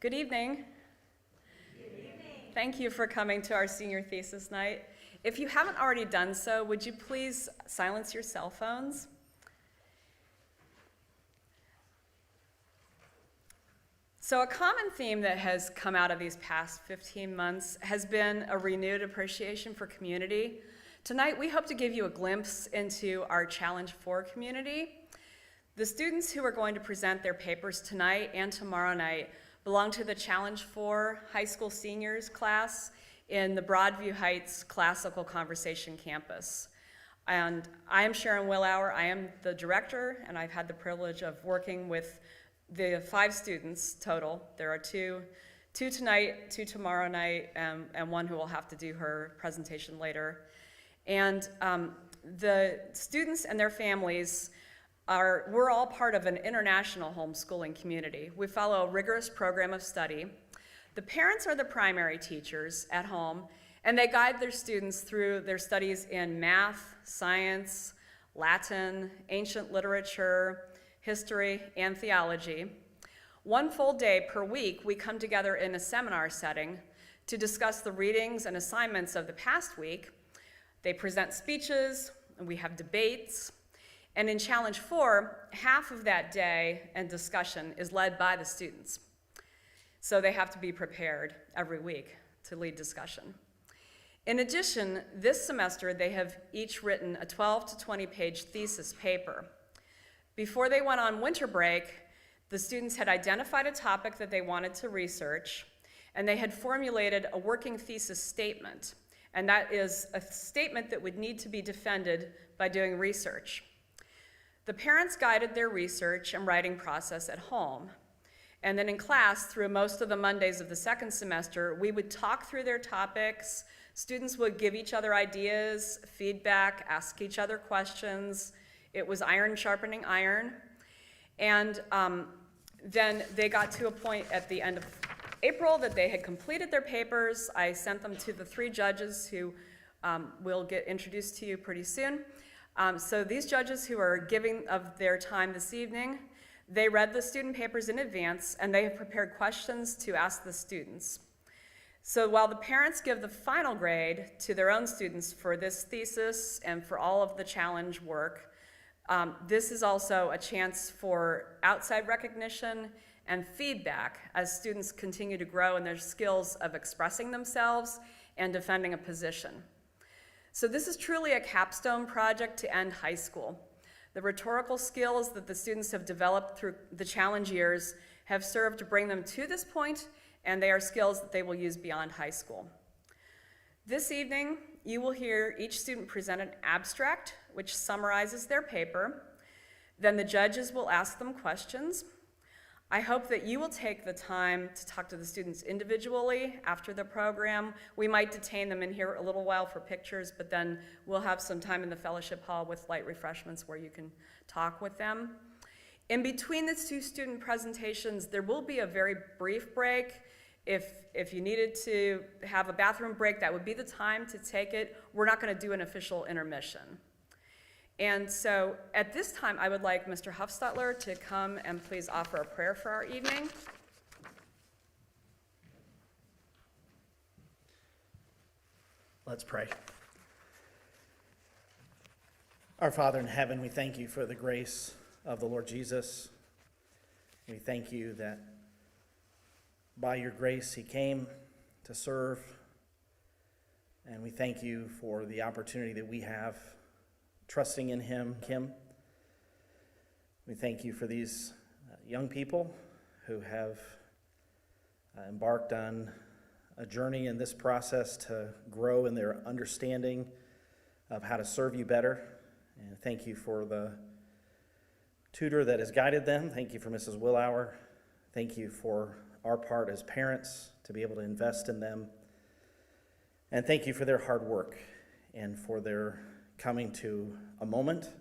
Good evening. Good evening. Thank you for coming to our senior thesis night. If you haven't already done so, would you please silence your cell phones? So a common theme that has come out of these past 15 months has been a renewed appreciation for community. Tonight, we hope to give you a glimpse into our Challenge 4 community. The students who are going to present their papers tonight and tomorrow night belong to the Challenge 4 high school seniors class in the Broadview Heights Classical Conversation campus. And I am Sharon Willauer. I am the director, and I've had the privilege of working with the 5 students total. There are two tonight, 2 tomorrow night, and one who will have to do her presentation later. And the students and their families we're all part of an international homeschooling community. We follow a rigorous program of study. The parents are the primary teachers at home, and they guide their students through their studies in math, science, Latin, ancient literature, history, and theology. One full day per week, we come together in a seminar setting to discuss the readings and assignments of the past week. They present speeches, and we have debates. And in Challenge 4, half of that day and discussion is led by the students. So they have to be prepared every week to lead discussion. In addition, this semester, they have each written a 12 to 20-page thesis paper. Before they went on winter break, the students had identified a topic that they wanted to research, and they had formulated a working thesis statement. And that is a statement that would need to be defended by doing research. The parents guided their research and writing process at home. And then in class, through most of the Mondays of the second semester, we would talk through their topics. Students would give each other ideas, feedback, ask each other questions. It was iron sharpening iron. And then they got to a point at the end of April that they had completed their papers. I sent them to the 3 judges who will get introduced to you pretty soon. So these judges who are giving of their time this evening, they read the student papers in advance, and they have prepared questions to ask the students. So while the parents give the final grade to their own students for this thesis and for all of the challenge work, this is also a chance for outside recognition and feedback as students continue to grow in their skills of expressing themselves and defending a position. So this is truly a capstone project to end high school. The rhetorical skills that the students have developed through the challenge years have served to bring them to this point, and they are skills that they will use beyond high school. This evening, you will hear each student present an abstract which summarizes their paper. Then the judges will ask them questions. I hope that you will take the time to talk to the students individually after the program. We might detain them in here a little while for pictures, but then we'll have some time in the fellowship hall with light refreshments where you can talk with them. In between the 2 student presentations, there will be a very brief break. If you needed to have a bathroom break, that would be the time to take it. We're not going to do an official intermission. And so at this time, I would like Mr. Huffstutler to come and please offer a prayer for our evening. Let's pray. Our Father in heaven, we thank you for the grace of the Lord Jesus. We thank you that by your grace he came to serve. And we thank you for the opportunity that we have trusting in him. We thank you for these young people who have embarked on a journey in this process to grow in their understanding of how to serve you better. And thank you for the tutor that has guided them. Thank you for Mrs. Willauer. Thank you for our part as parents to be able to invest in them. And thank you for their hard work and for their coming to a moment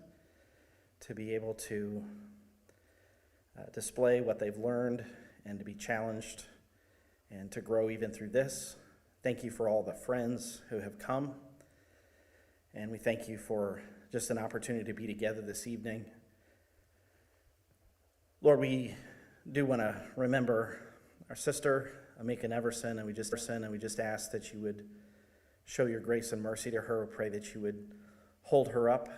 to be able to display what they've learned and to be challenged and to grow even through this. Thank you for all the friends who have come. And we thank you for just an opportunity to be together this evening. Lord, we do want to remember our sister, Amika Neverson, and we just ask that you would show your grace and mercy to her. We pray that you would hold her up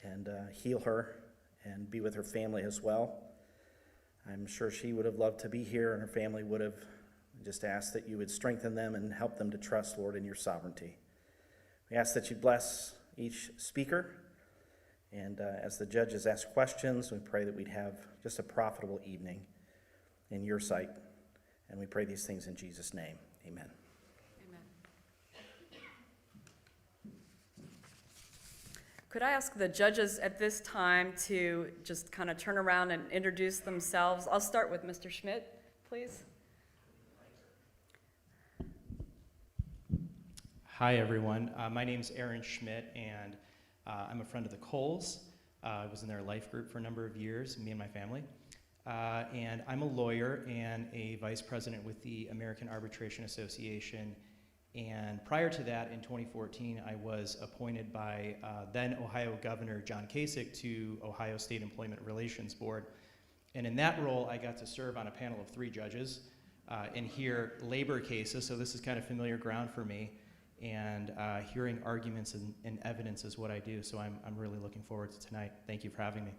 and heal her and be with her family as well. I'm sure she would have loved to be here, and her family would have. Just ask that you would strengthen them and help them to trust, Lord, in your sovereignty. We ask that you bless each speaker, and as the judges ask questions, we pray that we'd have just a profitable evening in your sight. And we pray these things in Jesus' name. Amen. Amen. Could I ask the judges at this time to just kind of turn around and introduce themselves? I'll start with Mr. Schmidt, please. Hi, everyone. My name's Aaron Schmidt, and I'm a friend of the Coles. I was in their life group for a number of years, me and my family. And I'm a lawyer and a vice president with the American Arbitration Association. And prior to that, in 2014, I was appointed by then Ohio Governor John Kasich to Ohio State Employment Relations Board. And in that role, I got to serve on a panel of 3 judges and hear labor cases, so this is kind of familiar ground for me. And hearing arguments and evidence is what I do, so I'm really looking forward to tonight. Thank you for having me.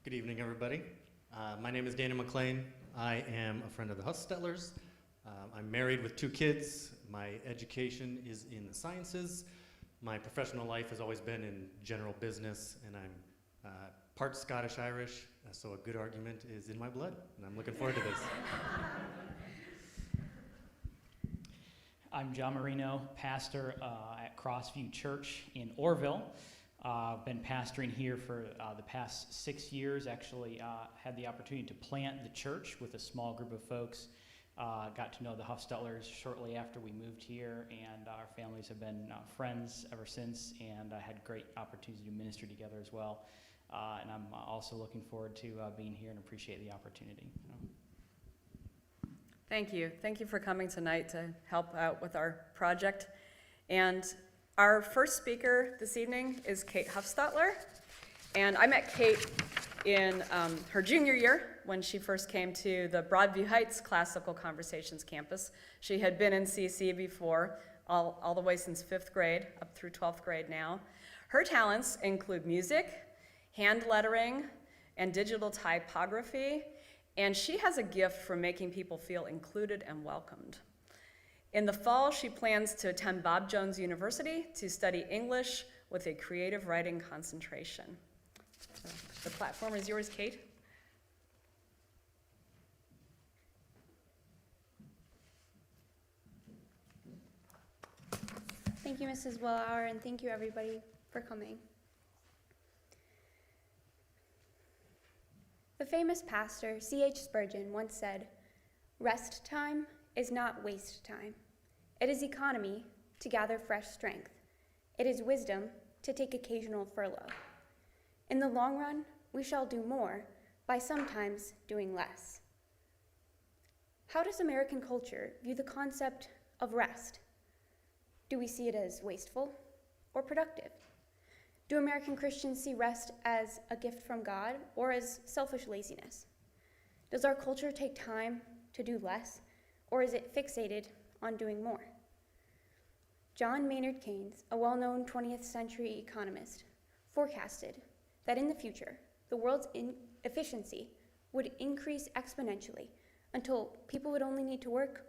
Good evening, everybody. My name is Dana McLean. I am a friend of the Huffstutlers. I'm married with 2 kids. My education is in the sciences. My professional life has always been in general business, and I'm part Scottish-Irish, so a good argument is in my blood, and I'm looking forward to this. I'm John Marino, pastor at Crossview Church in Orville. I've been pastoring here for the past 6 years. Actually, had the opportunity to plant the church with a small group of folks. Got to know the Huffstutlers shortly after we moved here, and our families have been friends ever since, and I had great opportunity to minister together as well. And I'm also looking forward to being here and appreciate the opportunity. Thank you. Thank you for coming tonight to help out with our project. And our first speaker this evening is Kate Huffstutler. And I met Kate in her junior year when she first came to the Broadview Heights Classical Conversations campus. She had been in CC before, all the way since 5th grade, up through 12th grade now. Her talents include music, hand lettering, and digital typography. And she has a gift for making people feel included and welcomed. In the fall, she plans to attend Bob Jones University to study English with a creative writing concentration. So the platform is yours, Kate. Thank you, Mrs. Wellauer, and thank you, everybody, for coming. The famous pastor, C.H. Spurgeon, once said, "Rest time is not waste time. It is economy to gather fresh strength. It is wisdom to take occasional furlough. In the long run, we shall do more by sometimes doing less." How does American culture view the concept of rest? Do we see it as wasteful or productive? Do American Christians see rest as a gift from God or as selfish laziness? Does our culture take time to do less, or is it fixated on doing more? John Maynard Keynes, a well-known 20th century economist, forecasted that in the future, the world's efficiency would increase exponentially until people would only need to work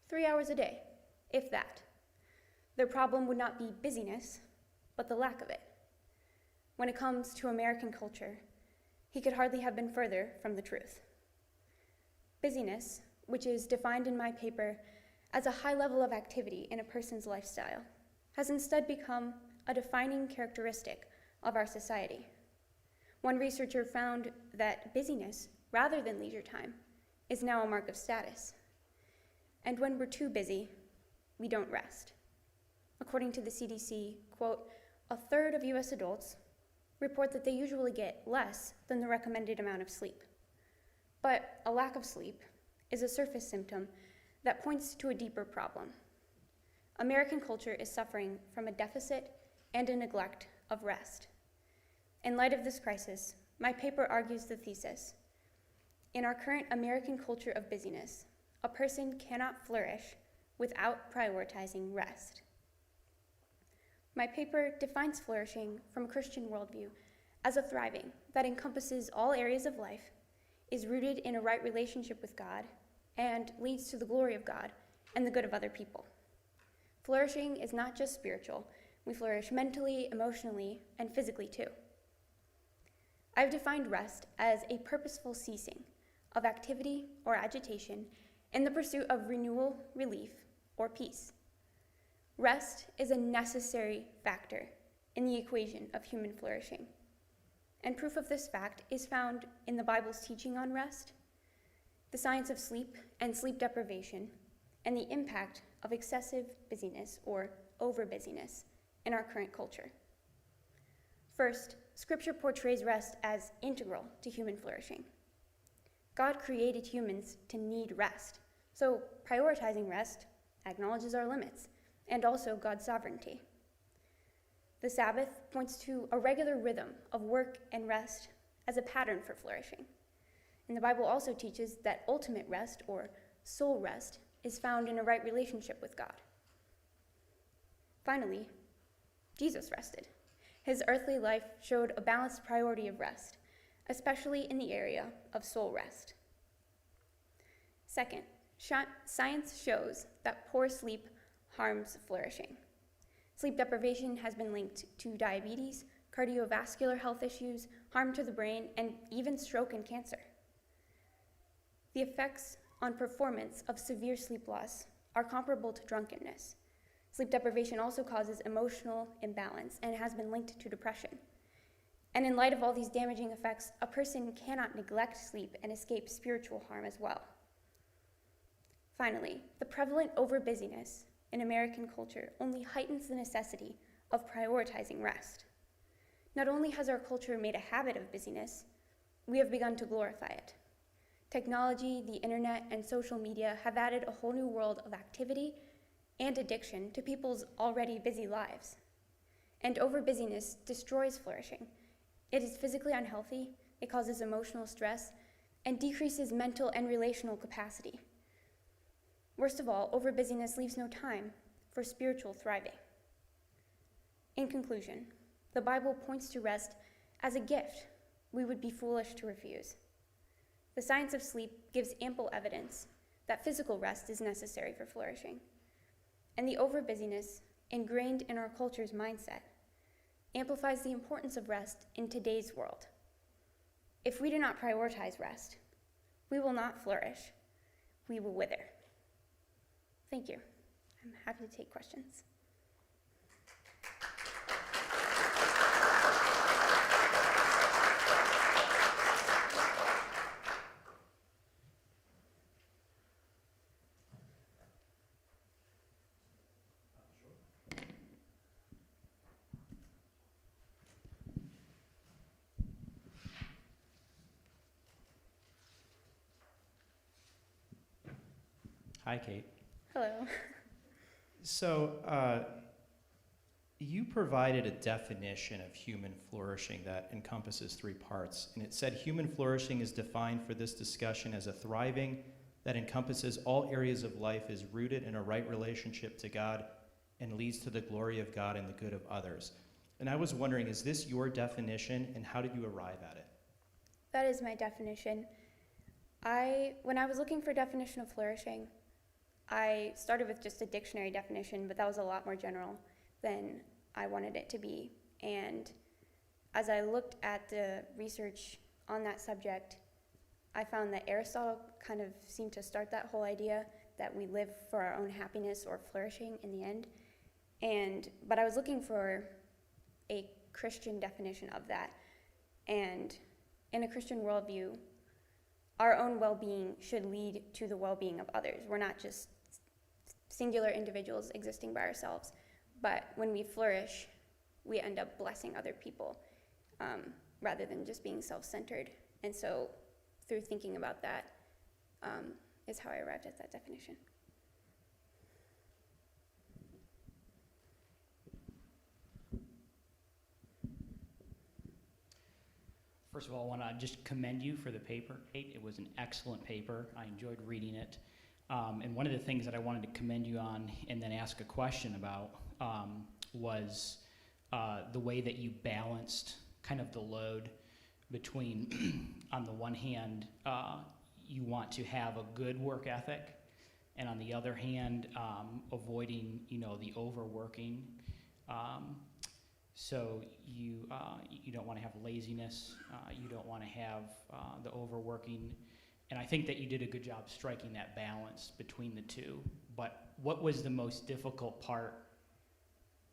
3 hours a day, if that. Their problem would not be busyness, but the lack of it. When it comes to American culture, he could hardly have been further from the truth. Busyness, which is defined in my paper as a high level of activity in a person's lifestyle, has instead become a defining characteristic of our society. One researcher found that busyness, rather than leisure time, is now a mark of status. And when we're too busy, we don't rest. According to the CDC, quote, "A third of US adults report that they usually get less than the recommended amount of sleep. But a lack of sleep is a surface symptom that points to a deeper problem. American culture is suffering from a deficit and a neglect of rest. In light of this crisis, my paper argues the thesis: In our current American culture of busyness, a person cannot flourish without prioritizing rest. My paper defines flourishing from a Christian worldview as a thriving that encompasses all areas of life, is rooted in a right relationship with God, and leads to the glory of God and the good of other people. Flourishing is not just spiritual. We flourish mentally, emotionally, and physically too. I've defined rest as a purposeful ceasing of activity or agitation in the pursuit of renewal, relief, or peace. Rest is a necessary factor in the equation of human flourishing. And proof of this fact is found in the Bible's teaching on rest, the science of sleep and sleep deprivation, and the impact of excessive busyness or over-busyness in our current culture. First, Scripture portrays rest as integral to human flourishing. God created humans to need rest, so prioritizing rest acknowledges our limits and also God's sovereignty. The Sabbath points to a regular rhythm of work and rest as a pattern for flourishing. And the Bible also teaches that ultimate rest, or soul rest, is found in a right relationship with God. Finally, Jesus rested. His earthly life showed a balanced priority of rest, especially in the area of soul rest. Second, science shows that poor sleep harms flourishing. Sleep deprivation has been linked to diabetes, cardiovascular health issues, harm to the brain, and even stroke and cancer. The effects on performance of severe sleep loss are comparable to drunkenness. Sleep deprivation also causes emotional imbalance and has been linked to depression. And in light of all these damaging effects, a person cannot neglect sleep and escape spiritual harm as well. Finally, the prevalent overbusyness in American culture only heightens the necessity of prioritizing rest. Not only has our culture made a habit of busyness, we have begun to glorify it. Technology, the internet, and social media have added a whole new world of activity and addiction to people's already busy lives. And overbusyness destroys flourishing. It is physically unhealthy, it causes emotional stress, and decreases mental and relational capacity. Worst of all, overbusyness leaves no time for spiritual thriving. In conclusion, the Bible points to rest as a gift we would be foolish to refuse. The science of sleep gives ample evidence that physical rest is necessary for flourishing. And the overbusyness ingrained in our culture's mindset amplifies the importance of rest in today's world. If we do not prioritize rest, we will not flourish, we will wither. Thank you. I'm happy to take questions. Hi, Kate. Hello. So, you provided a definition of human flourishing that encompasses 3 parts, and it said human flourishing is defined for this discussion as a thriving that encompasses all areas of life, is rooted in a right relationship to God, and leads to the glory of God and the good of others. And I was wondering, is this your definition, and how did you arrive at it? That is my definition. When I was looking for a definition of flourishing, I started with just a dictionary definition, but that was a lot more general than I wanted it to be. And as I looked at the research on that subject, I found that Aristotle kind of seemed to start that whole idea that we live for our own happiness or flourishing in the end. But I was looking for a Christian definition of that. And in a Christian worldview, our own well-being should lead to the well-being of others. We're not just singular individuals existing by ourselves, but when we flourish, we end up blessing other people rather than just being self-centered. And so through thinking about that is how I arrived at that definition. First of all, I want to just commend you for the paper, Kate. It was an excellent paper. I enjoyed reading it. And one of the things that I wanted to commend you on and then ask a question about was the way that you balanced kind of the load between, on the one hand, you want to have a good work ethic, and on the other hand, avoiding, the overworking. So you don't want to have laziness. You don't want to have the overworking. And I think that you did a good job striking that balance between the two. But what was the most difficult part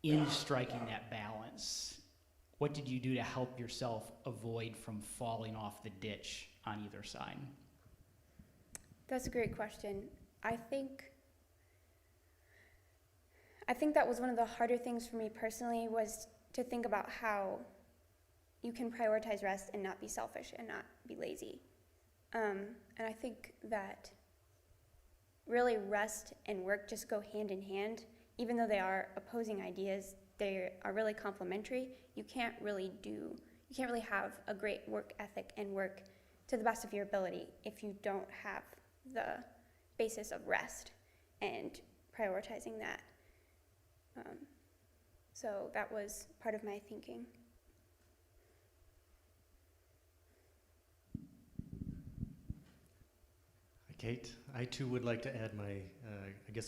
in striking that balance? What did you do to help yourself avoid from falling off the ditch on either side? That's a great question. I think that was one of the harder things for me personally, was to think about how you can prioritize rest and not be selfish and not be lazy. And I think that really rest and work just go hand in hand. Even though they are opposing ideas, they are really complementary. You can't really have a great work ethic and work to the best of your ability if you don't have the basis of rest and prioritizing that. So that was part of my thinking. Hi, Kate. I too would like to add my,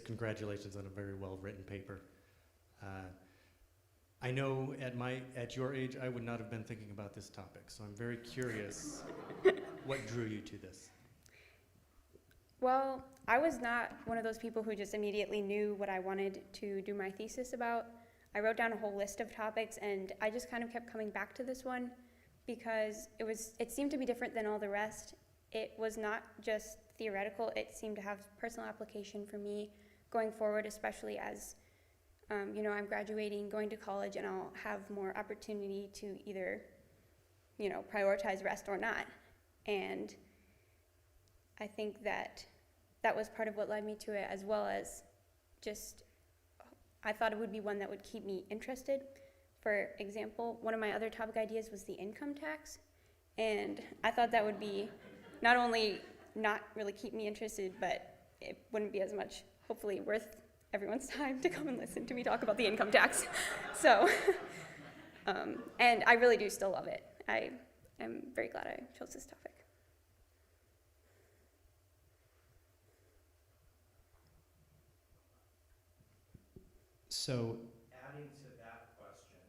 congratulations on a very well-written paper. I know at your age, I would not have been thinking about this topic, so I'm very curious what drew you to this. Well, I was not one of those people who just immediately knew what I wanted to do my thesis about. I wrote down a whole list of topics, and I just kind of kept coming back to this one because it seemed to be different than all the rest. It was not just theoretical. It seemed to have personal application for me going forward, especially as I'm graduating, going to college, and I'll have more opportunity to either prioritize rest or not. And I think that was part of what led me to it, as well as just I thought it would be one that would keep me interested. For example, one of my other topic ideas was the income tax, and I thought that would be not only not really keep me interested, but it wouldn't be as much, hopefully, worth everyone's time to come and listen to me talk about the income tax. So, and I really do still love it. I am very glad I chose this topic. So, Adding to that question,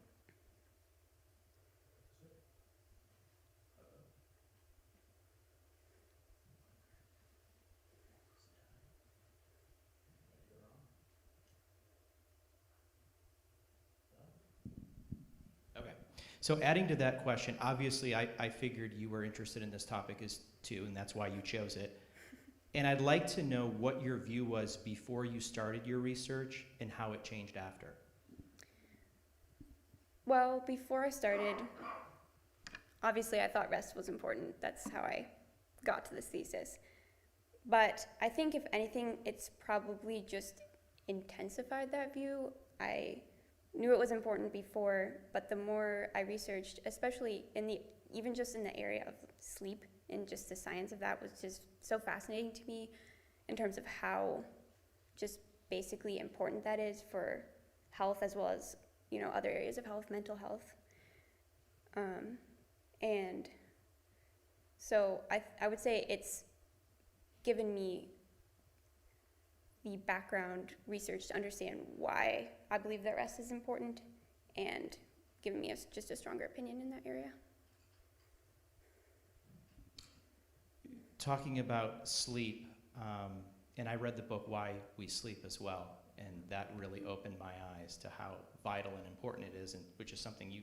okay. So adding to that question, obviously I figured you were interested in this topic too, and that's why you chose it. And I'd like to know what your view was before you started your research and how it changed after. Well, before I started, obviously I thought rest was important. That's how I got to this thesis. But I think if anything, it's probably just intensified that view. I knew it was important before, but the more I researched, especially even just in the area of sleep and just the science of that, was just so fascinating to me in terms of how just basically important that is for health, as well as other areas of health, mental health. And so I would say it's given me the background research to understand why I believe that rest is important, and given me just a stronger opinion in that area. Talking about sleep, and I read the book Why We Sleep as well, and that really opened my eyes to how vital and important it is, and which is something you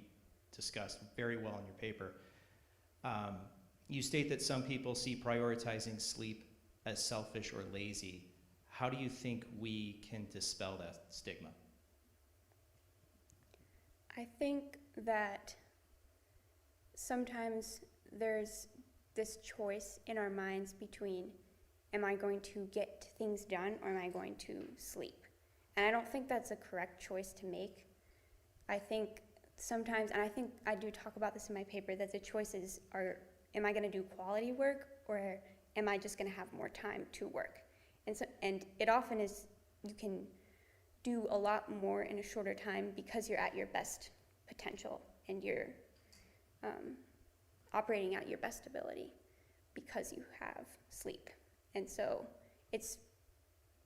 discussed very well in your paper. You state that some people see prioritizing sleep as selfish or lazy. How do you think we can dispel that stigma? I think that sometimes there's this choice in our minds between, am I going to get things done or am I going to sleep? And I don't think that's a correct choice to make. I think sometimes, and I think I do talk about this in my paper, that the choices are, am I going to do quality work, or am I just going to have more time to work? And it often is, you can do a lot more in a shorter time because you're at your best potential and you're operating at your best ability because you have sleep. And so it's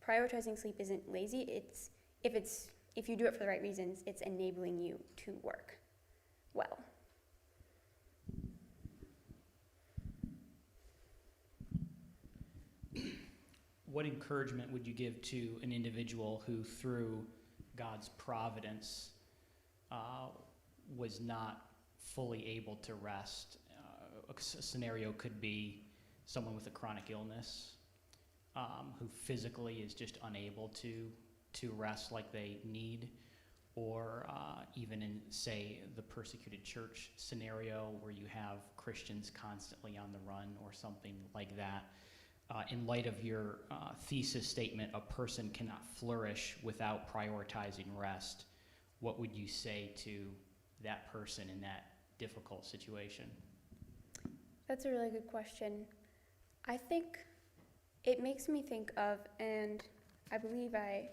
prioritizing sleep isn't lazy. If you do it for the right reasons, it's enabling you to work well. What encouragement would you give to an individual who, through God's providence, was not fully able to rest? A scenario could be someone with a chronic illness who physically is just unable to rest like they need, or even in, say, the persecuted church scenario where you have Christians constantly on the run or something like that. In light of your thesis statement, a person cannot flourish without prioritizing rest, what would you say to that person in that difficult situation? That's a really good question. I think it makes me think of, and I believe I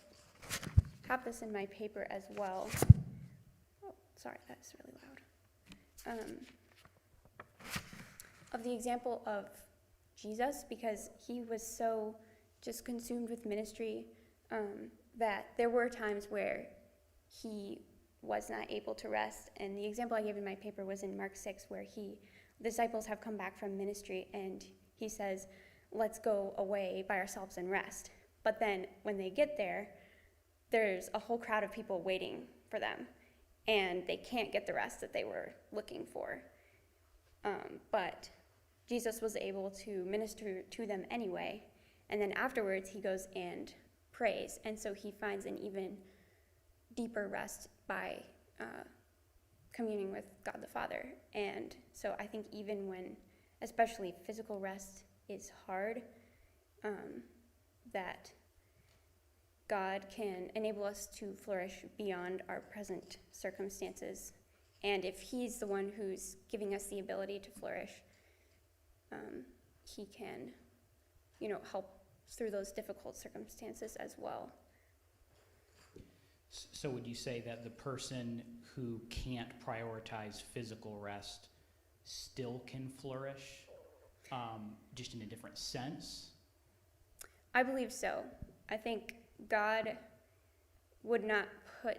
have this in my paper as well. Oh, sorry, that's really loud. Of the example of Jesus, because he was so just consumed with ministry that there were times where he was not able to rest. And the example I gave in my paper was in Mark 6, where the disciples have come back from ministry and he says, let's go away by ourselves and rest. But then when they get there, there's a whole crowd of people waiting for them, and they can't get the rest that they were looking for. But Jesus was able to minister to them anyway, and then afterwards he goes and prays, and so he finds an even deeper rest by communing with God the Father. And so I think even when, especially physical rest is hard, that God can enable us to flourish beyond our present circumstances. And if he's the one who's giving us the ability to flourish, he can, help through those difficult circumstances as well. So would you say that the person who can't prioritize physical rest still can flourish, just in a different sense? I believe so. I think God wouldn't put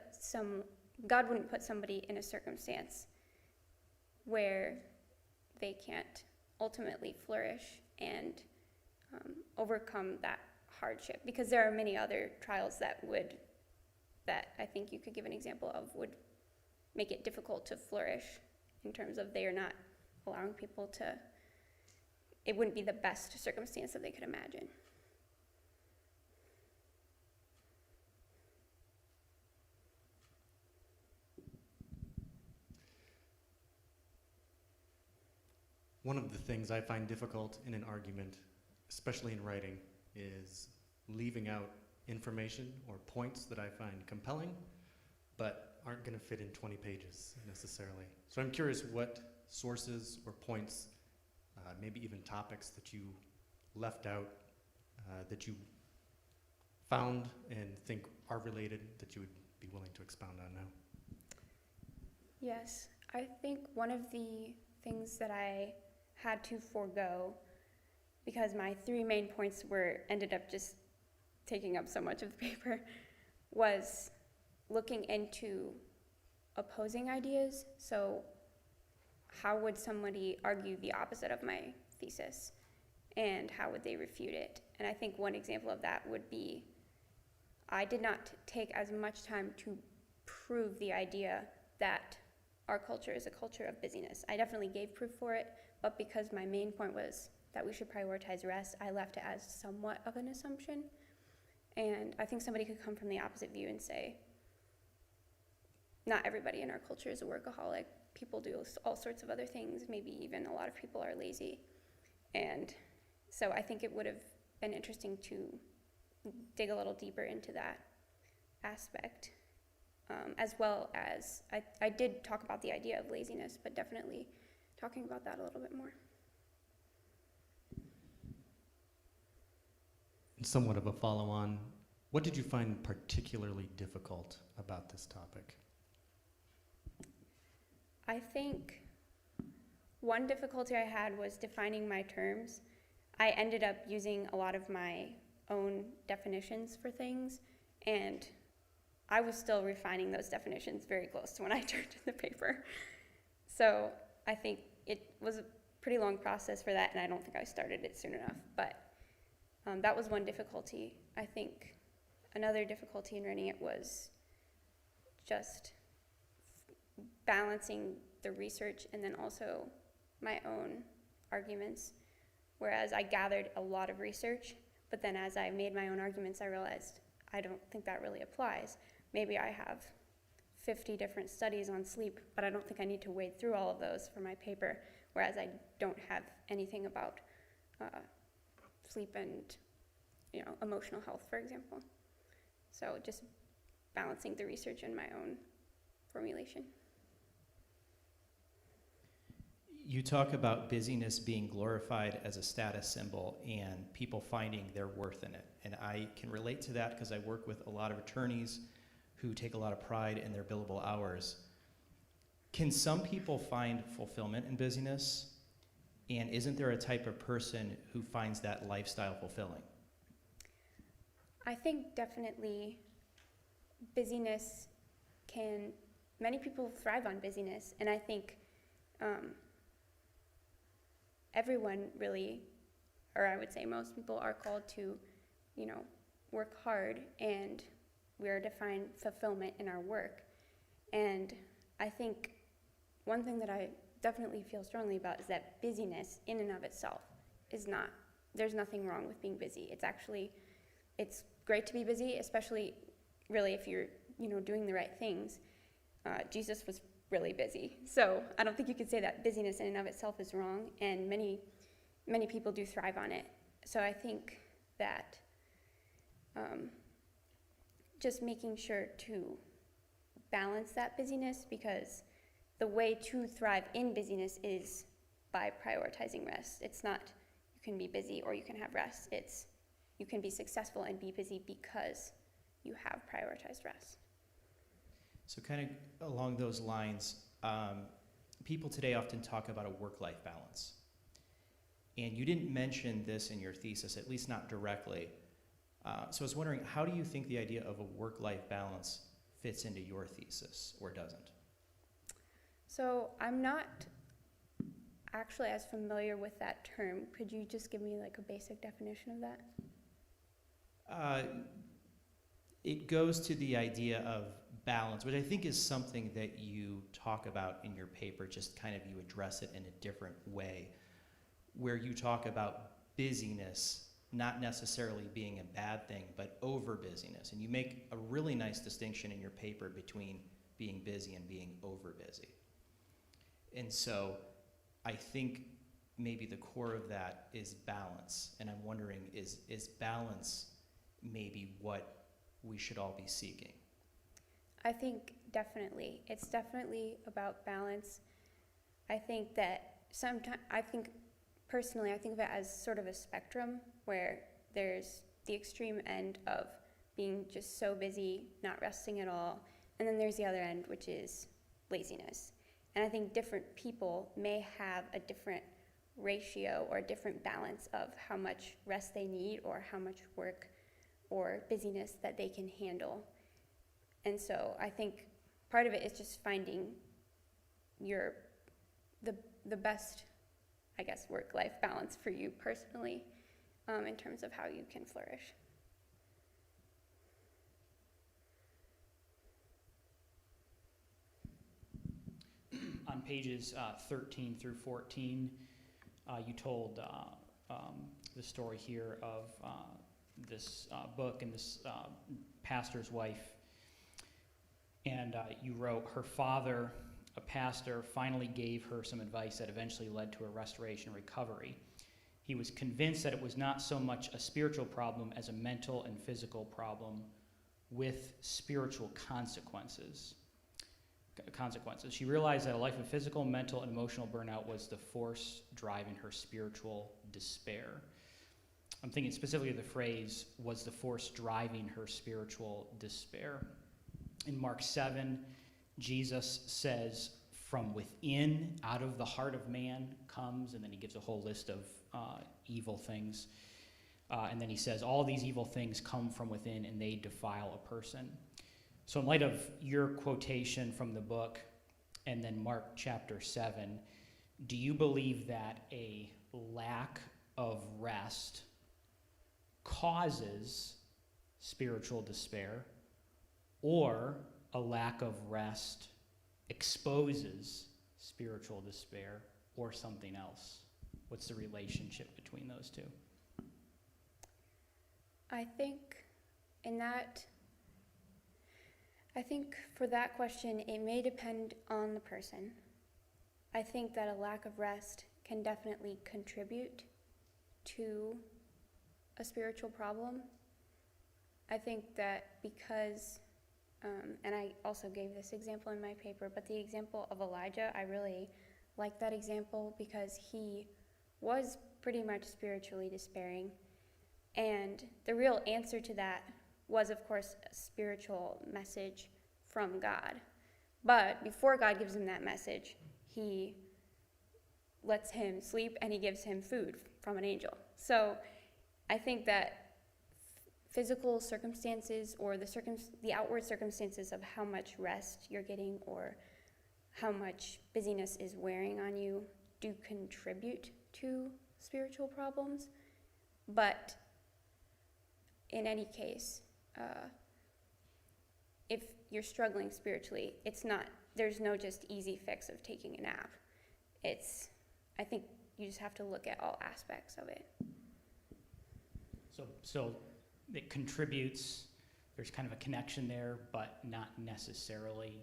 somebody in a circumstance where they can't ultimately flourish and overcome that hardship, because there are many other trials that I think you could give an example of would make it difficult to flourish, in terms of they are not allowing people to, it wouldn't be the best circumstance that they could imagine. One of the things I find difficult in an argument, especially in writing, is leaving out information or points that I find compelling, but aren't going to fit in 20 pages necessarily. So I'm curious what sources or points, maybe even topics that you left out, that you found and think are related, that you would be willing to expound on now. Yes, I think one of the things that I had to forego, because my 3 main points ended up just taking up so much of the paper, was looking into opposing ideas. So how would somebody argue the opposite of my thesis, and how would they refute it? And I think one example of that would be, I did not take as much time to prove the idea that our culture is a culture of busyness. I definitely gave proof for it, but because my main point was that we should prioritize rest, I left it as somewhat of an assumption. And I think somebody could come from the opposite view and say, not everybody in our culture is a workaholic. People do all sorts of other things. Maybe even a lot of people are lazy. And so I think it would have been interesting to dig a little deeper into that aspect. as well as I did talk about the idea of laziness, but definitely talking about that a little bit more. Somewhat of a follow-on, what did you find particularly difficult about this topic? I think one difficulty I had was defining my terms. I ended up using a lot of my own definitions for things, and I was still refining those definitions very close to when I turned in the paper. So I think it was a pretty long process for that, and I don't think I started it soon enough. But that was one difficulty. I think another difficulty in writing it was just balancing the research and then also my own arguments. Whereas I gathered a lot of research, but then as I made my own arguments, I realized I don't think that really applies. Maybe I have 50 different studies on sleep, but I don't think I need to wade through all of those for my paper, whereas I don't have anything about sleep and emotional health, for example. So just balancing the research and my own formulation. You talk about busyness being glorified as a status symbol and people finding their worth in it. And I can relate to that because I work with a lot of attorneys who take a lot of pride in their billable hours. Can some people find fulfillment in busyness? And isn't there a type of person who finds that lifestyle fulfilling? I think definitely busyness many people thrive on busyness, and I think everyone really, or I would say most people, are called to, work hard, and we are to find fulfillment in our work. And I think one thing that I definitely feel strongly about is that busyness in and of itself there's nothing wrong with being busy. It's great to be busy, especially really if you're, doing the right things. Jesus was really busy. So I don't think you could say that busyness in and of itself is wrong, and many people do thrive on it. So I think that just making sure to balance that busyness, because the way to thrive in busyness is by prioritizing rest. It's not you can be busy or you can have rest. It's you can be successful and be busy because you have prioritized rest. So kind of along those lines, people today often talk about a work-life balance. And you didn't mention this in your thesis, at least not directly. So I was wondering, how do you think the idea of a work-life balance fits into your thesis, or doesn't? So I'm not actually as familiar with that term. Could you just give me like a basic definition of that? It goes to the idea of balance, which I think is something that you talk about in your paper, just kind of you address it in a different way, where you talk about busyness not necessarily being a bad thing, but over busyness. And you make a really nice distinction in your paper between being busy and being over busy. And so I think maybe the core of that is balance. And I'm wondering, is balance maybe what we should all be seeking? I think definitely. It's definitely about balance. I think that personally, I think of it as sort of a spectrum where there's the extreme end of being just so busy, not resting at all, and then there's the other end, which is laziness. And I think different people may have a different ratio or a different balance of how much rest they need or how much work or busyness that they can handle. And so I think part of it is just finding the best, I guess, work-life balance for you personally, in terms of how you can flourish. On pages 13 through 14, you told the story here of this book and this pastor's wife. And you wrote, her father, a pastor, finally gave her some advice that eventually led to a restoration and recovery. He was convinced that it was not so much a spiritual problem as a mental and physical problem with spiritual consequences. She realized that a life of physical, mental, and emotional burnout was the force driving her spiritual despair. I'm thinking specifically of the phrase, was the force driving her spiritual despair. In Mark 7, Jesus says, from within, out of the heart of man comes, and then he gives a whole list of evil things. And then he says, all these evil things come from within and they defile a person. So in light of your quotation from the book and then Mark chapter 7, do you believe that a lack of rest causes spiritual despair, or a lack of rest exposes spiritual despair, or something else? What's the relationship between those two? I think for that question, it may depend on the person. I think that a lack of rest can definitely contribute to a spiritual problem. I think that because, and I also gave this example in my paper, but the example of Elijah, I really like that example because he was pretty much spiritually despairing. And the real answer to that was, of course, a spiritual message from God. But before God gives him that message, he lets him sleep and he gives him food from an angel. So I think that physical circumstances or the outward circumstances of how much rest you're getting or how much busyness is wearing on you do contribute to spiritual problems. But in any case, if you're struggling spiritually, there's no just easy fix of taking a nap. I think you just have to look at all aspects of it. So it contributes, there's kind of a connection there, but not necessarily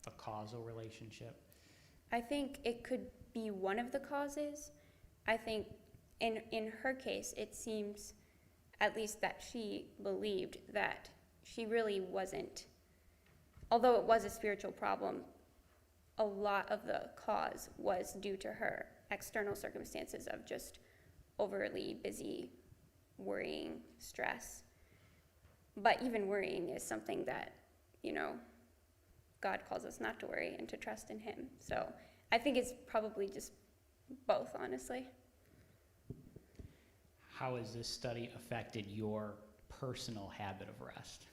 a causal relationship. I think it could be one of the causes. I think in her case, it seems at least that she believed that she really wasn't, although it was a spiritual problem, a lot of the cause was due to her external circumstances of just overly busy, worrying, stress. But even worrying is something that, God calls us not to worry and to trust in him. So I think it's probably just both, honestly. How has this study affected your personal habit of rest?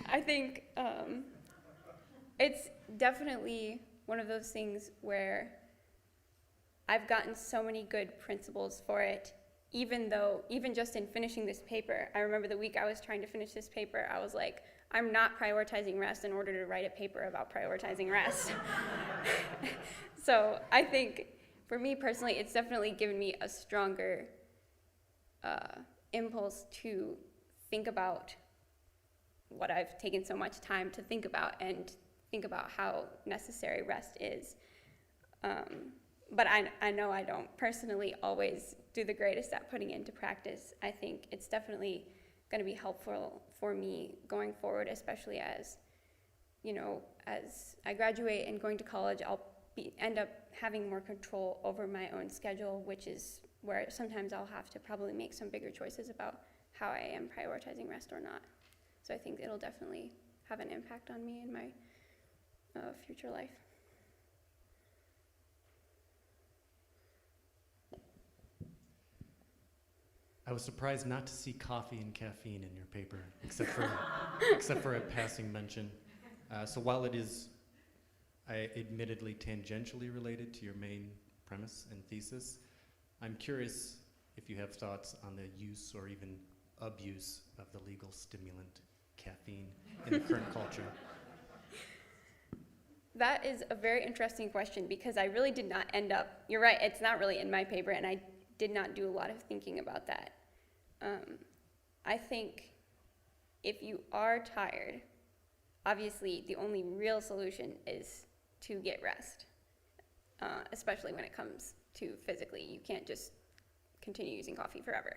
I think it's definitely one of those things where I've gotten so many good principles for it, even just in finishing this paper. I remember the week I was trying to finish this paper, I was like, I'm not prioritizing rest in order to write a paper about prioritizing rest. So I think for me personally, it's definitely given me a stronger impulse to think about what I've taken so much time to think about and think about how necessary rest is. But I know I don't personally always do the greatest at putting into practice. I think it's definitely going to be helpful for me going forward, especially as I graduate and going to college, I'll end up having more control over my own schedule, which is where sometimes I'll have to probably make some bigger choices about how I am prioritizing rest or not. So I think it'll definitely have an impact on me in my future life. I was surprised not to see coffee and caffeine in your paper, except for a passing mention. So while it is admittedly tangentially related to your main premise and thesis, I'm curious if you have thoughts on the use or even abuse of the legal stimulant caffeine in the current culture. That is a very interesting question because I really did not you're right, it's not really in my paper and I did not do a lot of thinking about that. I think if you are tired, obviously the only real solution is to get rest, especially when it comes to physically. You can't just continue using coffee forever.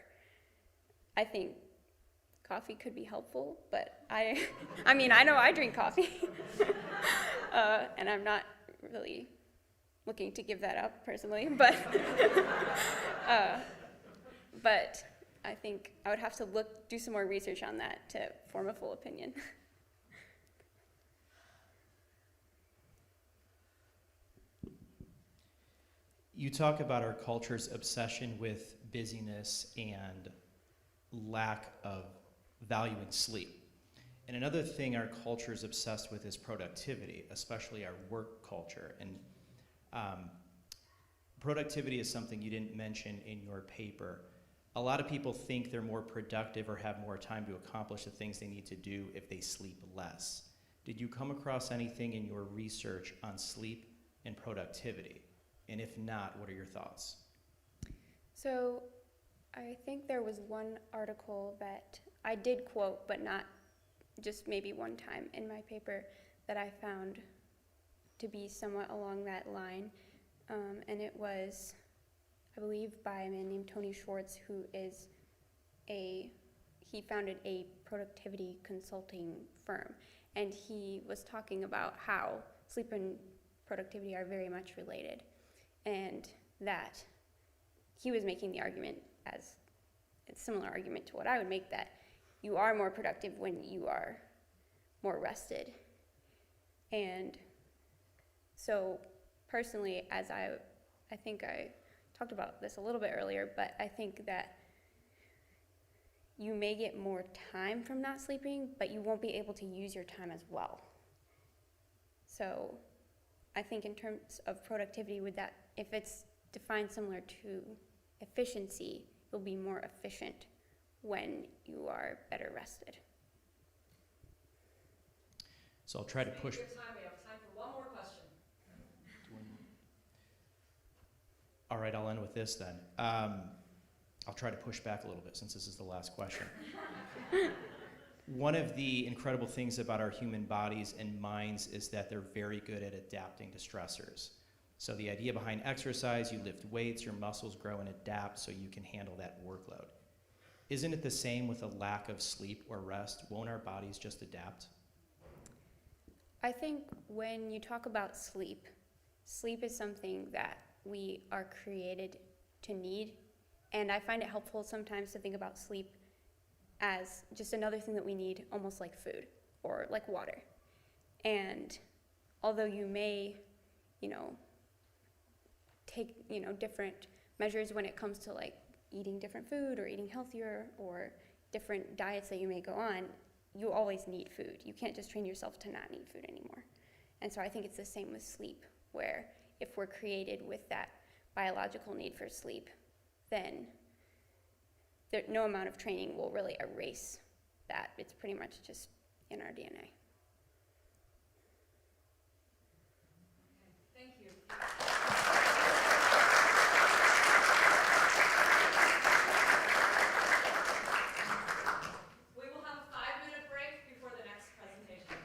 I think coffee could be helpful, but I mean, I know I drink coffee, and I'm not really looking to give that up personally, but but I think I would have to do some more research on that to form a full opinion. You talk about our culture's obsession with busyness and lack of value in sleep. And another thing our culture is obsessed with is productivity, especially our work culture. And productivity is something you didn't mention in your paper. A lot of people think they're more productive or have more time to accomplish the things they need to do if they sleep less. Did you come across anything in your research on sleep and productivity? And if not, what are your thoughts? So I think there was one article that I did quote, but not just maybe one time in my paper, that I found to be somewhat along that line. And it was, I believe, by a man named Tony Schwartz, who is he founded a productivity consulting firm. And he was talking about how sleep and productivity are very much related. And that he was making the argument, as a similar argument to what I would make, that you are more productive when you are more rested. And so personally, as I think I talked about this a little bit earlier, but I think that you may get more time from not sleeping, but you won't be able to use your time as well. So I think in terms of productivity, with that, if it's defined similar to efficiency, you'll be more efficient when you are better rested. So I'll try to push. We have time for one more question. All right, I'll end with this then. I'll try to push back a little bit since this is the last question. One of the incredible things about our human bodies and minds is that they're very good at adapting to stressors. So the idea behind exercise, you lift weights, your muscles grow and adapt so you can handle that workload. Isn't it the same with a lack of sleep or rest? Won't our bodies just adapt? I think when you talk about sleep, sleep is something that we are created to need. And I find it helpful sometimes to think about sleep as just another thing that we need, almost like food or like water. And although you may, take, different measures when it comes to like eating different food or eating healthier or different diets that you may go on, you always need food. You can't just train yourself to not need food anymore. And so I think it's the same with sleep, where if we're created with that biological need for sleep, then no amount of training will really erase that. It's pretty much just in our DNA. Thank you. We will have a 5-minute break before the next presentation.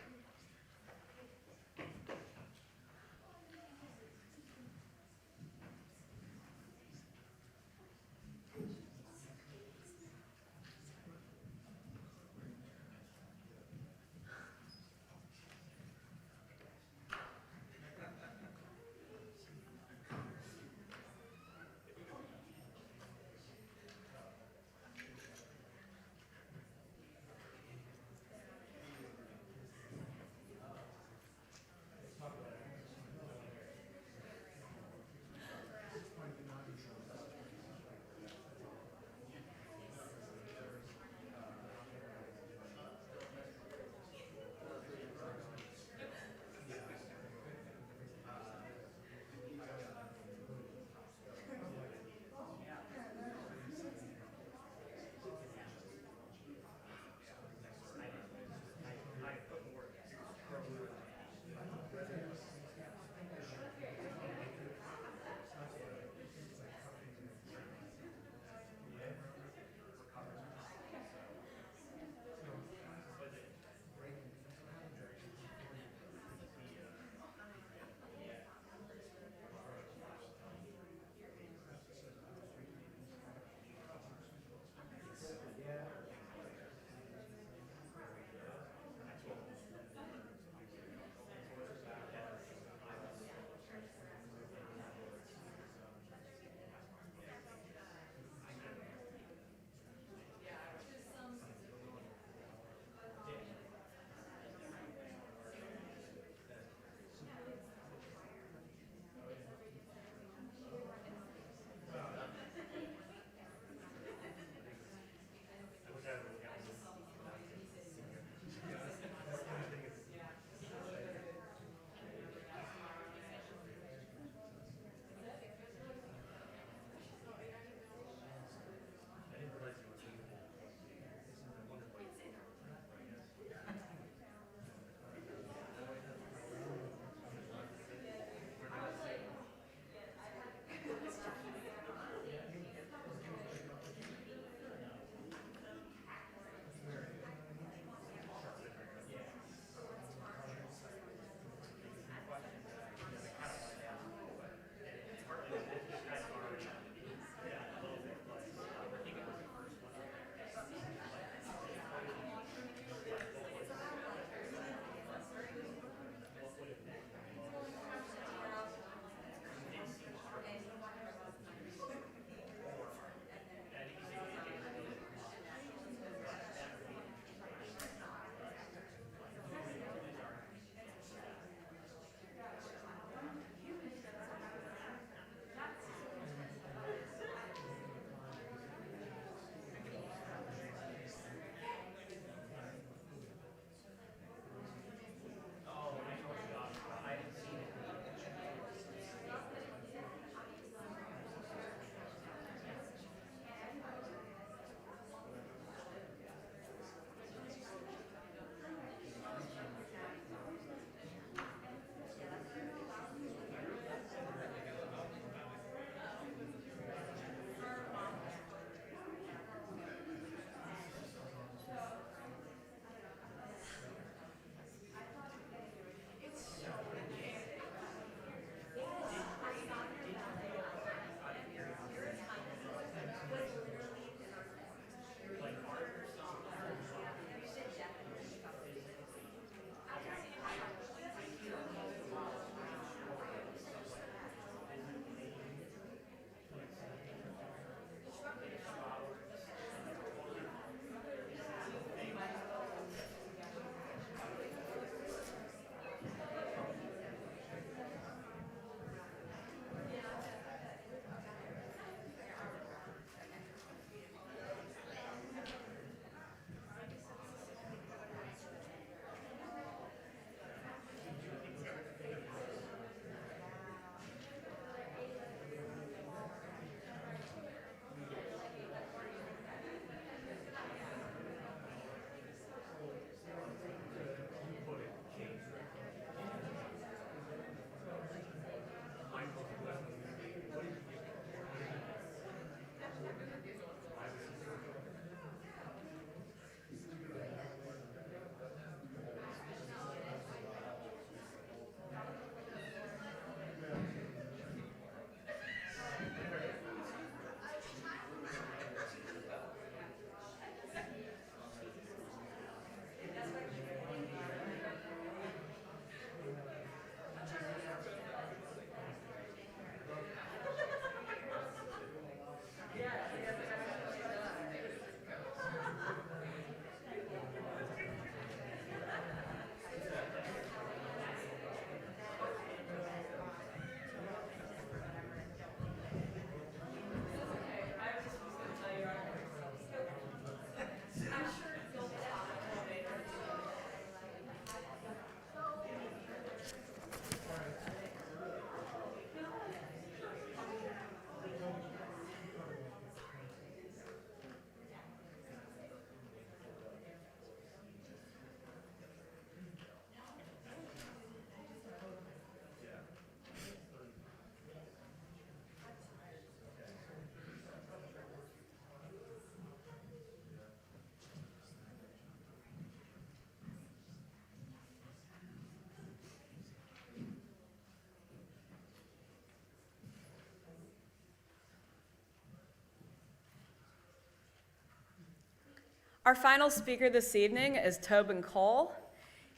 Our final speaker this evening is Tobin.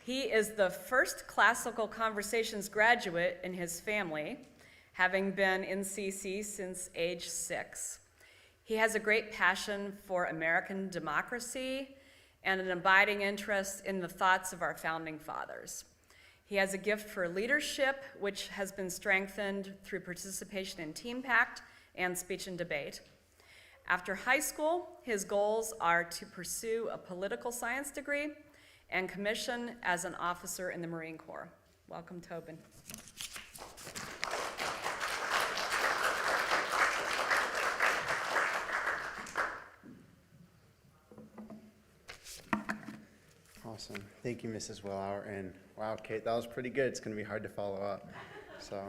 He is the first classical conversations graduate in his family, having been in CC since age 6. He has a great passion for American democracy and an abiding interest in the thoughts of our founding fathers. He has a gift for leadership, which has been strengthened through participation in Team Pact and speech and debate. After high school, his goals are to pursue a political science degree and commission as an officer in the Marine Corps. Welcome, Tobin. Awesome. Thank you, Mrs. Willauer. And wow, Kate, that was pretty good. It's going to be hard to follow up. So,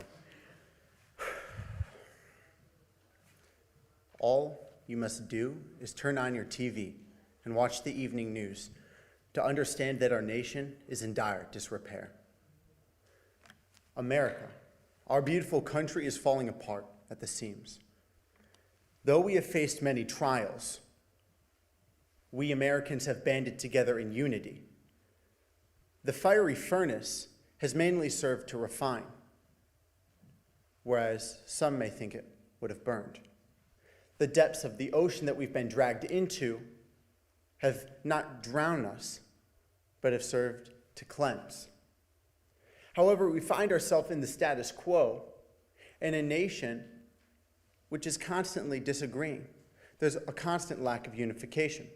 all you must do is turn on your TV and watch the evening news to understand that our nation is in dire disrepair. America, our beautiful country, is falling apart at the seams. Though we have faced many trials, we Americans have banded together in unity. The fiery furnace has mainly served to refine, whereas some may think it would have burned. The depths of the ocean that we've been dragged into have not drowned us, but have served to cleanse. However, we find ourselves in the status quo in a nation which is constantly disagreeing. There's a constant lack of unification.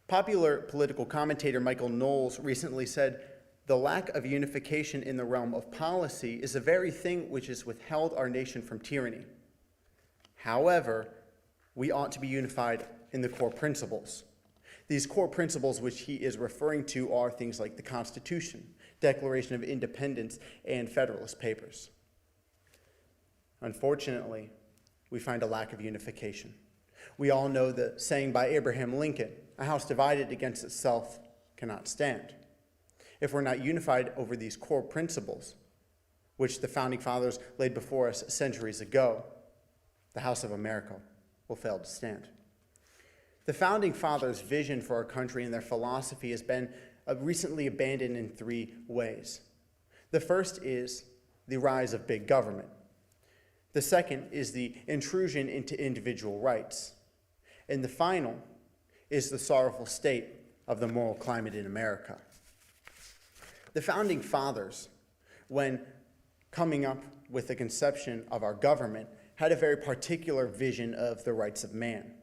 Popular political commentator Michael Knowles recently said, "The lack of unification in the realm of policy is the very thing which has withheld our nation from tyranny. However, we ought to be unified in the core principles." These core principles which he is referring to are things like the Constitution, Declaration of Independence, and Federalist Papers. Unfortunately, we find a lack of unification. We all know the saying by Abraham Lincoln, "A house divided against itself cannot stand." If we're not unified over these core principles, which the Founding Fathers laid before us centuries ago, the House of America will fail to stand. The Founding Fathers' vision for our country and their philosophy has been recently abandoned in 3 ways. The first is the rise of big government. The second is the intrusion into individual rights. And the final is the sorrowful state of the moral climate in America. The Founding Fathers, when coming up with the conception of our government, had a very particular vision of the rights of man.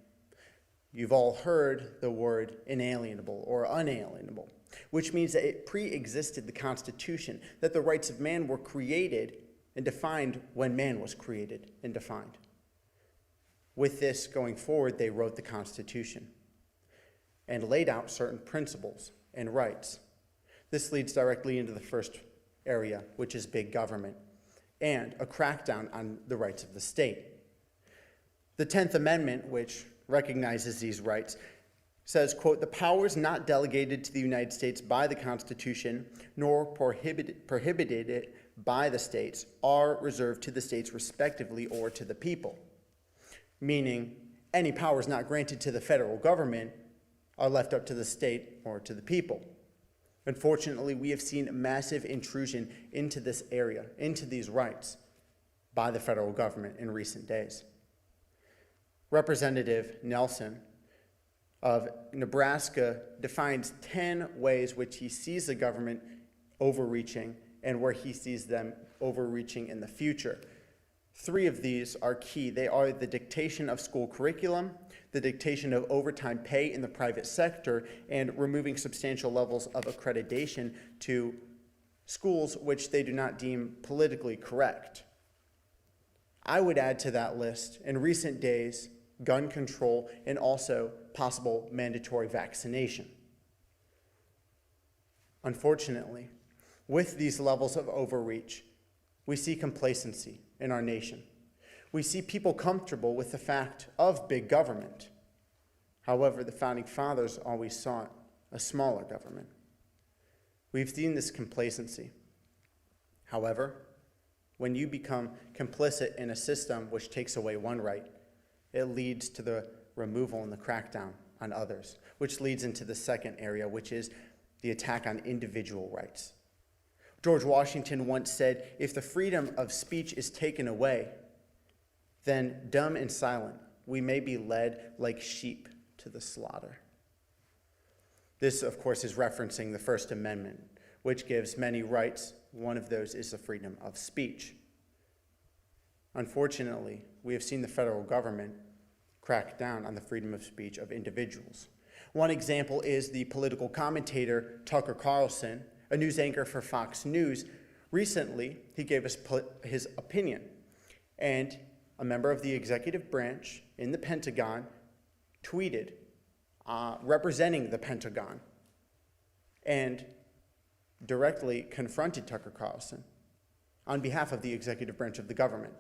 You've all heard the word inalienable or unalienable, which means that it pre-existed the Constitution, that the rights of man were created and defined when man was created and defined. With this going forward, they wrote the Constitution and laid out certain principles and rights. This leads directly into the first area, which is big government, and a crackdown on the rights of the state. The 10th Amendment, which recognizes these rights, says, quote, "The powers not delegated to the United States by the Constitution, nor prohibited it by the states, are reserved to the states respectively or to the people." Meaning, any powers not granted to the federal government are left up to the state or to the people. Unfortunately, we have seen massive intrusion into this area, into these rights, by the federal government in recent days. Representative Nelson of Nebraska defines 10 ways which he sees the government overreaching and where he sees them overreaching in the future. 3 of these are key. They are the dictation of school curriculum, the dictation of overtime pay in the private sector, and removing substantial levels of accreditation to schools which they do not deem politically correct. I would add to that list, in recent days, gun control and also possible mandatory vaccination. Unfortunately, with these levels of overreach, we see complacency in our nation. We see people comfortable with the fact of big government. However, the Founding Fathers always sought a smaller government. We've seen this complacency. However, when you become complicit in a system which takes away one right, it leads to the removal and the crackdown on others, which leads into the second area, which is the attack on individual rights. George Washington once said, "If the freedom of speech is taken away, then dumb and silent, we may be led like sheep to the slaughter." This, of course, is referencing the First Amendment, which gives many rights. One of those is the freedom of speech. Unfortunately, we have seen the federal government crack down on the freedom of speech of individuals. One example is the political commentator Tucker Carlson, a news anchor for Fox News. Recently, he gave us his opinion, and a member of the executive branch in the Pentagon tweeted representing the Pentagon and directly confronted Tucker Carlson on behalf of the executive branch of the government.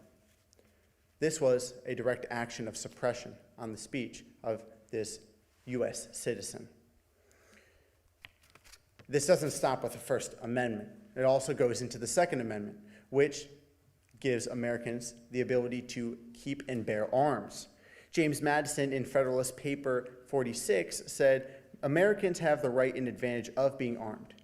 This was a direct action of suppression on the speech of this U.S. citizen. This doesn't stop with the First Amendment. It also goes into the Second Amendment, which gives Americans the ability to keep and bear arms. James Madison in Federalist Paper 46 said, "Americans have the right and advantage of being armed,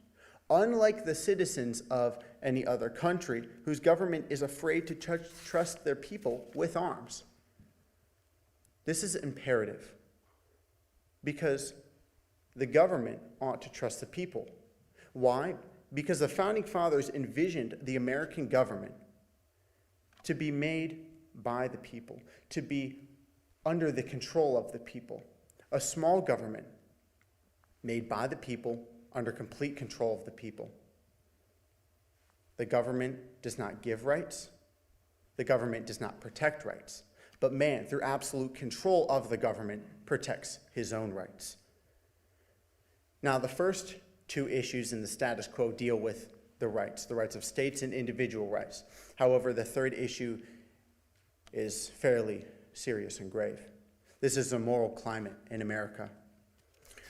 unlike the citizens of any other country whose government is afraid to trust their people with arms." This is imperative because the government ought to trust the people. Why? Because the Founding Fathers envisioned the American government to be made by the people, to be under the control of the people. A small government made by the people, under complete control of the people. The government does not give rights. The government does not protect rights. But man, through absolute control of the government, protects his own rights. Now, the first two issues in the status quo deal with the rights of states and individual rights. However, the third issue is fairly serious and grave. This is the moral climate in America.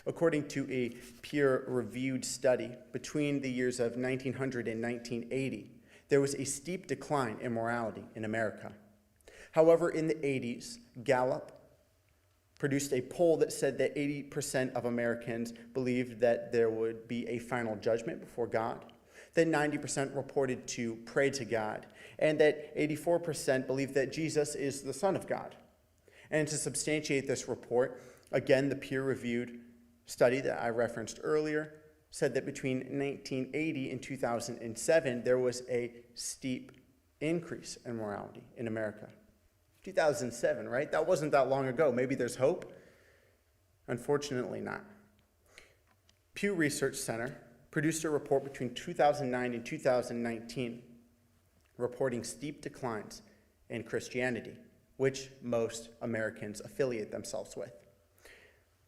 According to a peer-reviewed study, between the years of 1900 and 1980, there was a steep decline in morality in America. However, in the 80s, Gallup produced a poll that said that 80% of Americans believed that there would be a final judgment before God, that 90% reported to pray to God, and that 84% believed that Jesus is the Son of God. And to substantiate this report, again, the peer-reviewed study that I referenced earlier said that between 1980 and 2007, there was a steep increase in morality in America. 2007, right? That wasn't that long ago. Maybe there's hope. Unfortunately not. Pew Research Center produced a report between 2009 and 2019 reporting steep declines in Christianity, which most Americans affiliate themselves with.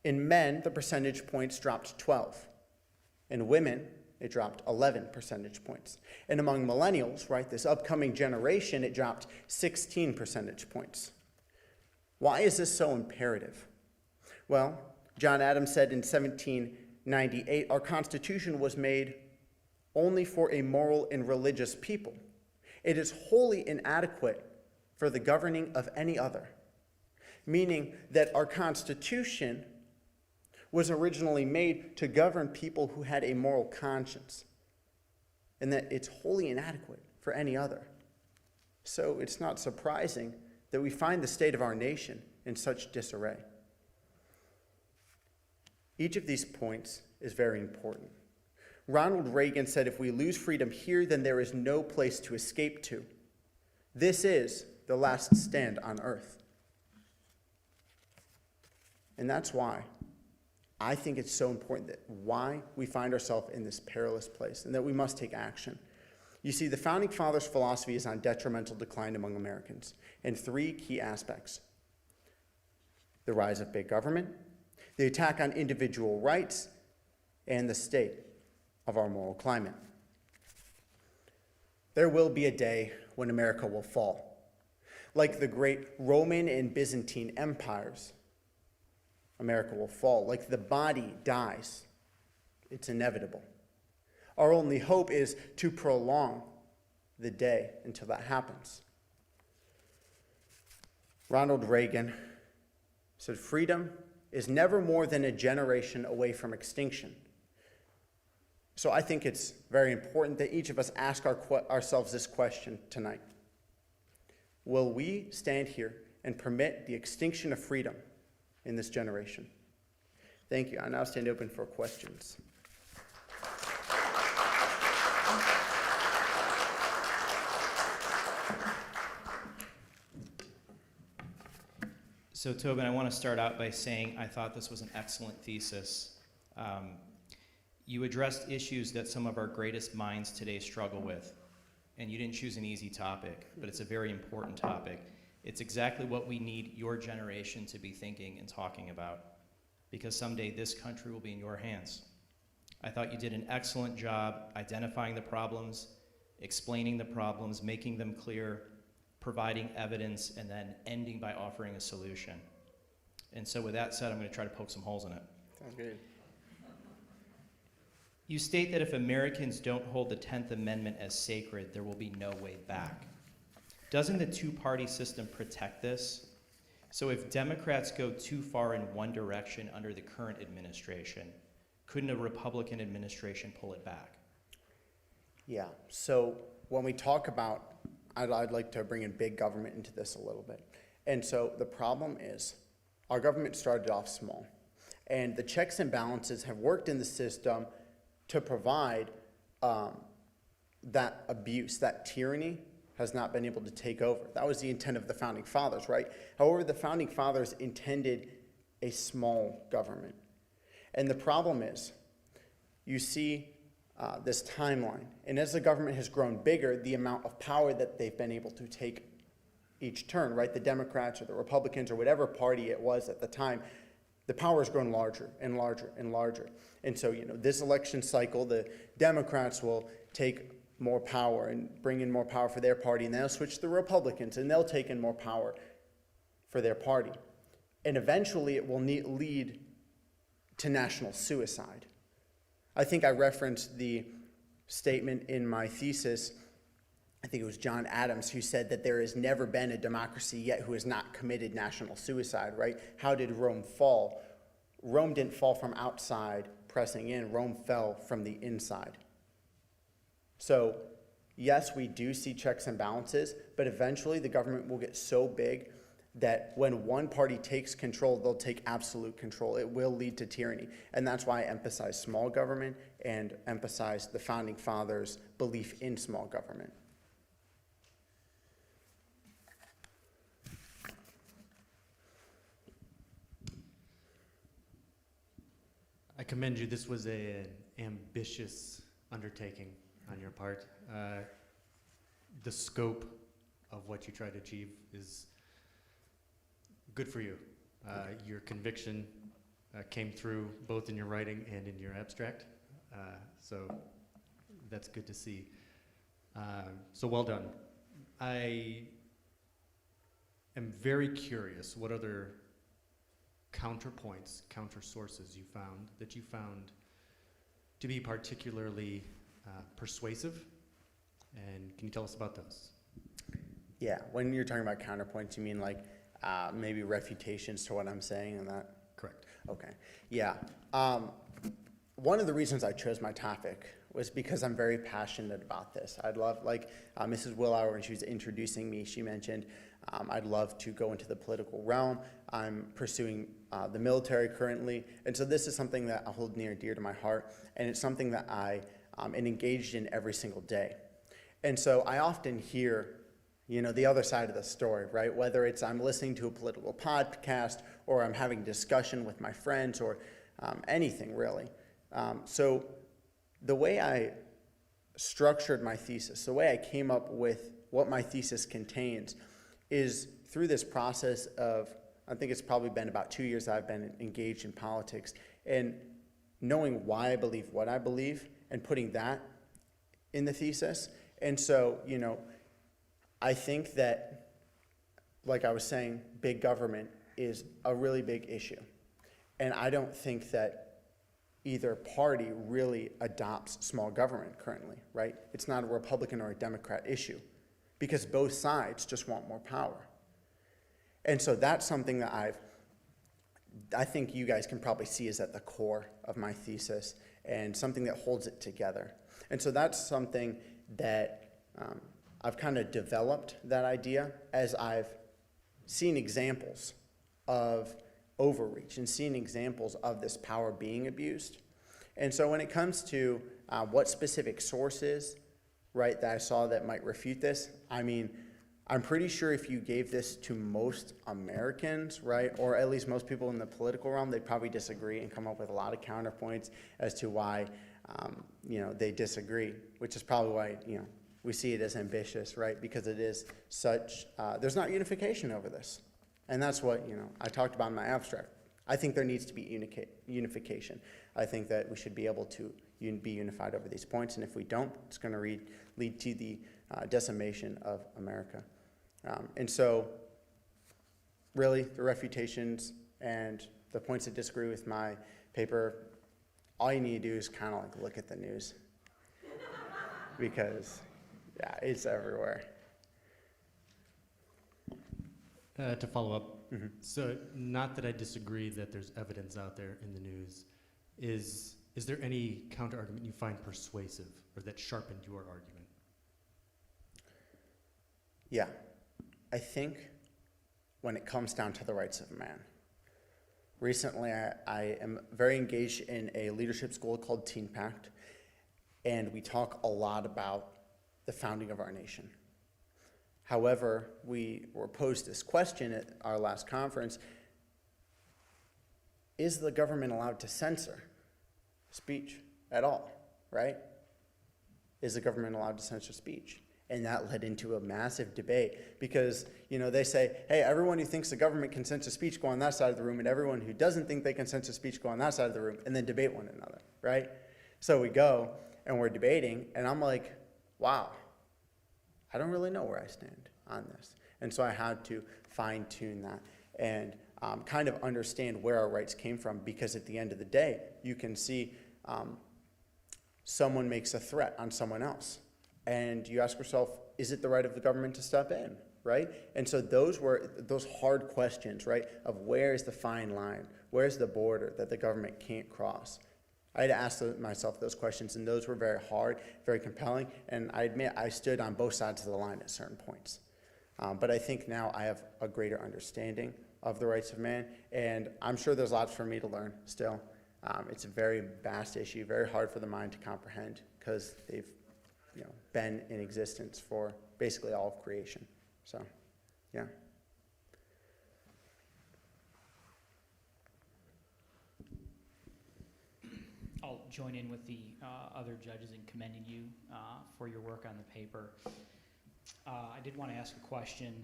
In men, the percentage points dropped 12. In women, it dropped 11 percentage points. And among millennials, right, this upcoming generation, it dropped 16 percentage points. Why is this so imperative? Well, John Adams said in 1798, our Constitution was made only for a moral and religious people. It is wholly inadequate for the governing of any other, meaning that our Constitution was originally made to govern people who had a moral conscience, and that it's wholly inadequate for any other. So it's not surprising that we find the state of our nation in such disarray. Each of these points is very important. Ronald Reagan said, if we lose freedom here, then there is no place to escape to. This is the last stand on earth. And that's why I think it's so important that why we find ourselves in this perilous place and that we must take action. You see, the Founding Fathers' philosophy is on detrimental decline among Americans in three key aspects: the rise of big government, the attack on individual rights, and the state of our moral climate. There will be a day when America will fall. Like the great Roman and Byzantine empires, America will fall. Like the body dies, it's inevitable. Our only hope is to prolong the day until that happens. Ronald Reagan said, freedom is never more than a generation away from extinction. So I think it's very important that each of us ask ourselves this question tonight. Will we stand here and permit the extinction of freedom in this generation? Thank you. I now stand open for questions. So Tobin, I want to start out by saying I thought this was an excellent thesis. You addressed issues that some of our greatest minds today struggle with, and you didn't choose an easy topic, but it's a very important topic. It's exactly what we need your generation to be thinking and talking about, because someday this country will be in your hands. I thought you did an excellent job identifying the problems, explaining the problems, making them clear, providing evidence, and then ending by offering a solution. And so with that said, I'm going to try to poke some holes in it. Sounds good. You state that if Americans don't hold the 10th Amendment as sacred, there will be no way back. Doesn't the two-party system protect this? So if Democrats go too far in one direction under the current administration, couldn't a Republican administration pull it back? Yeah, so when we talk about, I'd like to bring in big government into this a little bit. And so the problem is, our government started off small, and the checks and balances have worked in the system to provide that abuse, that tyranny has not been able to take over. That was the intent of the Founding Fathers, right? However, the Founding Fathers intended a small government. And the problem is, you see this timeline, and as the government has grown bigger, the amount of power that they've been able to take each turn, right? The Democrats or the Republicans or whatever party it was at the time, the power has grown larger and larger and larger. And so, this election cycle, the Democrats will take more power and bring in more power for their party, and they'll switch to the Republicans, and they'll take in more power for their party. And eventually it will lead to national suicide. I think I referenced the statement in my thesis, I think it was John Adams, who said that there has never been a democracy yet who has not committed national suicide, right? How did Rome fall? Rome didn't fall from outside pressing in. Rome fell from the inside. So, yes, we do see checks and balances, but eventually the government will get so big that when one party takes control, they'll take absolute control. It will lead to tyranny. And that's why I emphasize small government and emphasize the Founding Fathers' belief in small government. I commend you. This was an ambitious undertaking on your part. The scope of what you try to achieve is good for you. Your conviction came through both in your writing and in your abstract. So that's good to see. So well done. I am very curious what other counterpoints, counter sources you found to be particularly persuasive, and can you tell us about those? Yeah, when you're talking about counterpoints, you mean like maybe refutations to what I'm saying and that? Correct. Okay, yeah. One of the reasons I chose my topic was because I'm very passionate about this. I'd love, like Mrs. Willauer, when she was introducing me, she mentioned I'd love to go into the political realm. I'm pursuing the military currently, and so this is something that I hold near and dear to my heart, and it's something that I am engaged in every single day. And so I often hear, the other side of the story, right? Whether it's I'm listening to a political podcast or I'm having discussion with my friends or anything really. So the way I structured my thesis, the way I came up with what my thesis contains is through this process of, I think it's probably been about 2 years I've been engaged in politics, and knowing why I believe what I believe and putting that in the thesis. And so, I think that, like I was saying, big government is a really big issue. And I don't think that either party really adopts small government currently, right? It's not a Republican or a Democrat issue because both sides just want more power. And so that's something that I've I think you guys can probably see is at the core of my thesis and something that holds it together. And so that's something that I've kind of developed that idea as I've seen examples of overreach and seen examples of this power being abused. And so when it comes to what specific sources, right, that I saw that might refute this, I mean, I'm pretty sure if you gave this to most Americans, right, or at least most people in the political realm, they'd probably disagree and come up with a lot of counterpoints as to why, they disagree, which is probably why, we see it as ambitious, right, because it is such, there's not unification over this. And that's what, I talked about in my abstract. I think there needs to be unification. I think that we should be able to be unified over these points, and if we don't, it's going to lead to the decimation of America. And so, really, the refutations and the points that disagree with my paper, all you need to do is kind of like look at the news. Because, yeah, it's everywhere. To follow up, so not that I disagree that there's evidence out there in the news, is there any counter-argument you find persuasive or that sharpened your argument? Yeah, I think when it comes down to the rights of man. Recently, I am very engaged in a leadership school called Teen Pact, and we talk a lot about the founding of our nation. However, we were posed this question at our last conference: is the government allowed to censor speech at all, right? Is the government allowed to censor speech? And that led into a massive debate because, they say, hey, everyone who thinks the government can censor speech, go on that side of the room, and everyone who doesn't think they can censor speech, go on that side of the room, and then debate one another, right? So we go, and we're debating, and I'm like, wow, I don't really know where I stand on this. And so I had to fine-tune that and kind of understand where our rights came from, because at the end of the day, you can see someone makes a threat on someone else. And you ask yourself, is it the right of the government to step in, right? And so those were those hard questions, right, of where is the fine line? Where's the border that the government can't cross? I had to ask myself those questions, and those were very hard, very compelling, and I admit I stood on both sides of the line at certain points. But I think now I have a greater understanding of the rights of man, and I'm sure there's lots for me to learn still. It's a very vast issue, very hard for the mind to comprehend, because they've been in existence for basically all of creation. So, yeah. I'll join in with the other judges in commending you for your work on the paper. I did want to ask a question.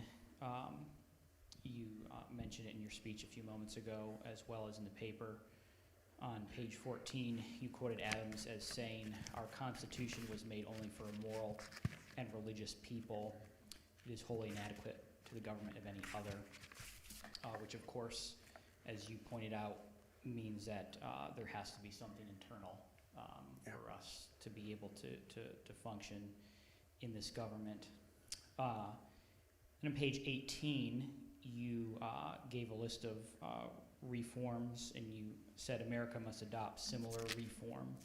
You mentioned it in your speech a few moments ago, as well as in the paper. On page 14, you quoted Adams as saying, "Our Constitution was made only for a moral and religious people. It is wholly inadequate to the government of any other," which, of course, as you pointed out, means that there has to be something internal for us to be able to function in this government. And on page 18, you gave a list of reforms, and you said America must adopt similar reform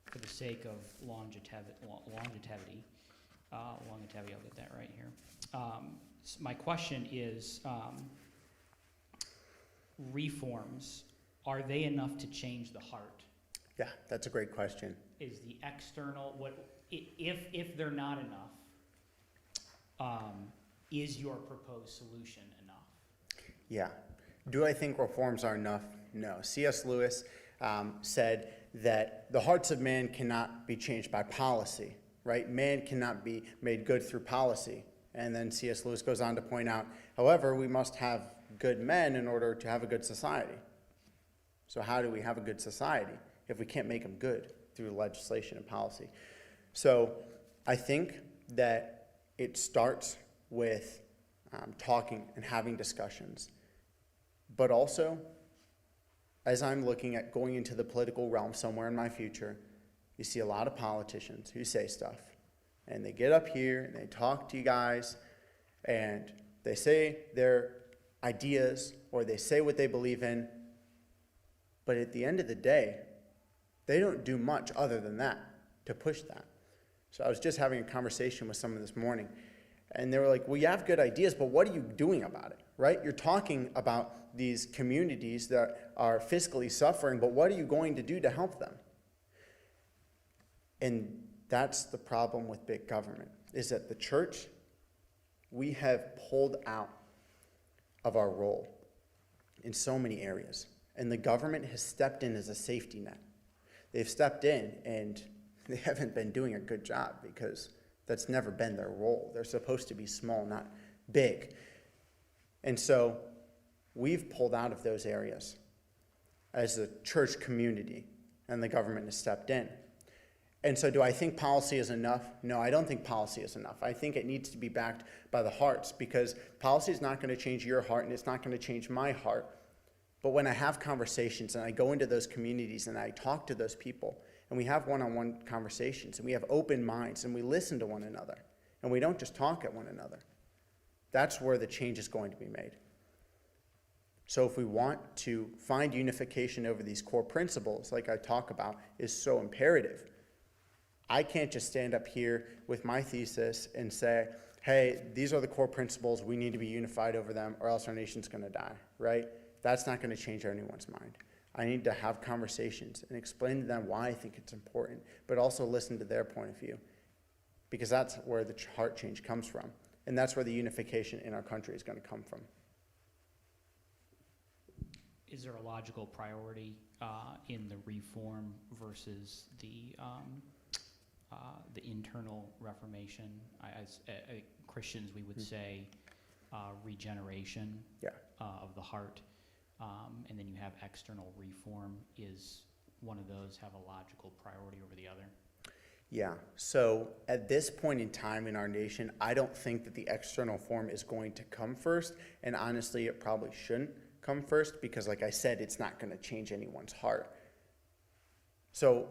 for the sake of longevity. I'll get that right here. So my question is, reforms, are they enough to change the heart? Yeah, that's a great question. Is the external, if they're not enough, is your proposed solution enough? Yeah. Do I think reforms are enough? No. C.S. Lewis said that the hearts of man cannot be changed by policy, right? Man cannot be made good through policy. And then C.S. Lewis goes on to point out, however, we must have good men in order to have a good society. So how do we have a good society if we can't make them good through legislation and policy? So I think that it starts with talking and having discussions. But also, as I'm looking at going into the political realm somewhere in my future, you see a lot of politicians who say stuff. And they get up here and they talk to you guys and they say their ideas or they say what they believe in, But at the end of the day, they don't do much other than that to push that. So I was just having a conversation with someone this morning, and they were like, well, you have good ideas, but what are you doing about it, right? You're talking about these communities that are fiscally suffering, but what are you going to do to help them? And that's the problem with big government, is that the church, we have pulled out of our role in so many areas. And the government has stepped in as a safety net. They've stepped in, and they haven't been doing a good job because that's never been their role. They're supposed to be small, not big. And so we've pulled out of those areas as a church community, and the government has stepped in. And so do I think policy is enough? No, I don't think policy is enough. I think it needs to be backed by the hearts, because policy is not going to change your heart, and it's not going to change my heart. But when I have conversations and I go into those communities and I talk to those people, and we have one-on-one conversations, and we have open minds, and we listen to one another, and we don't just talk at one another, that's where the change is going to be made. So if we want to find unification over these core principles, like I talk about, is so imperative. I can't just stand up here with my thesis and say, hey, these are the core principles, we need to be unified over them, or else our nation's going to die, right? That's not going to change anyone's mind. I need to have conversations and explain to them why I think it's important, but also listen to their point of view, because that's where the heart change comes from, and that's where the unification in our country is going to come from. Is there a logical priority in the reform versus the internal reformation? As Christians, we would say regeneration of the heart. And then you have external reform. Is one of those have a logical priority over the other? Yeah, so at this point in time in our nation, I don't think that the external form is going to come first, and honestly, it probably shouldn't come first, because like I said, it's not going to change anyone's heart. So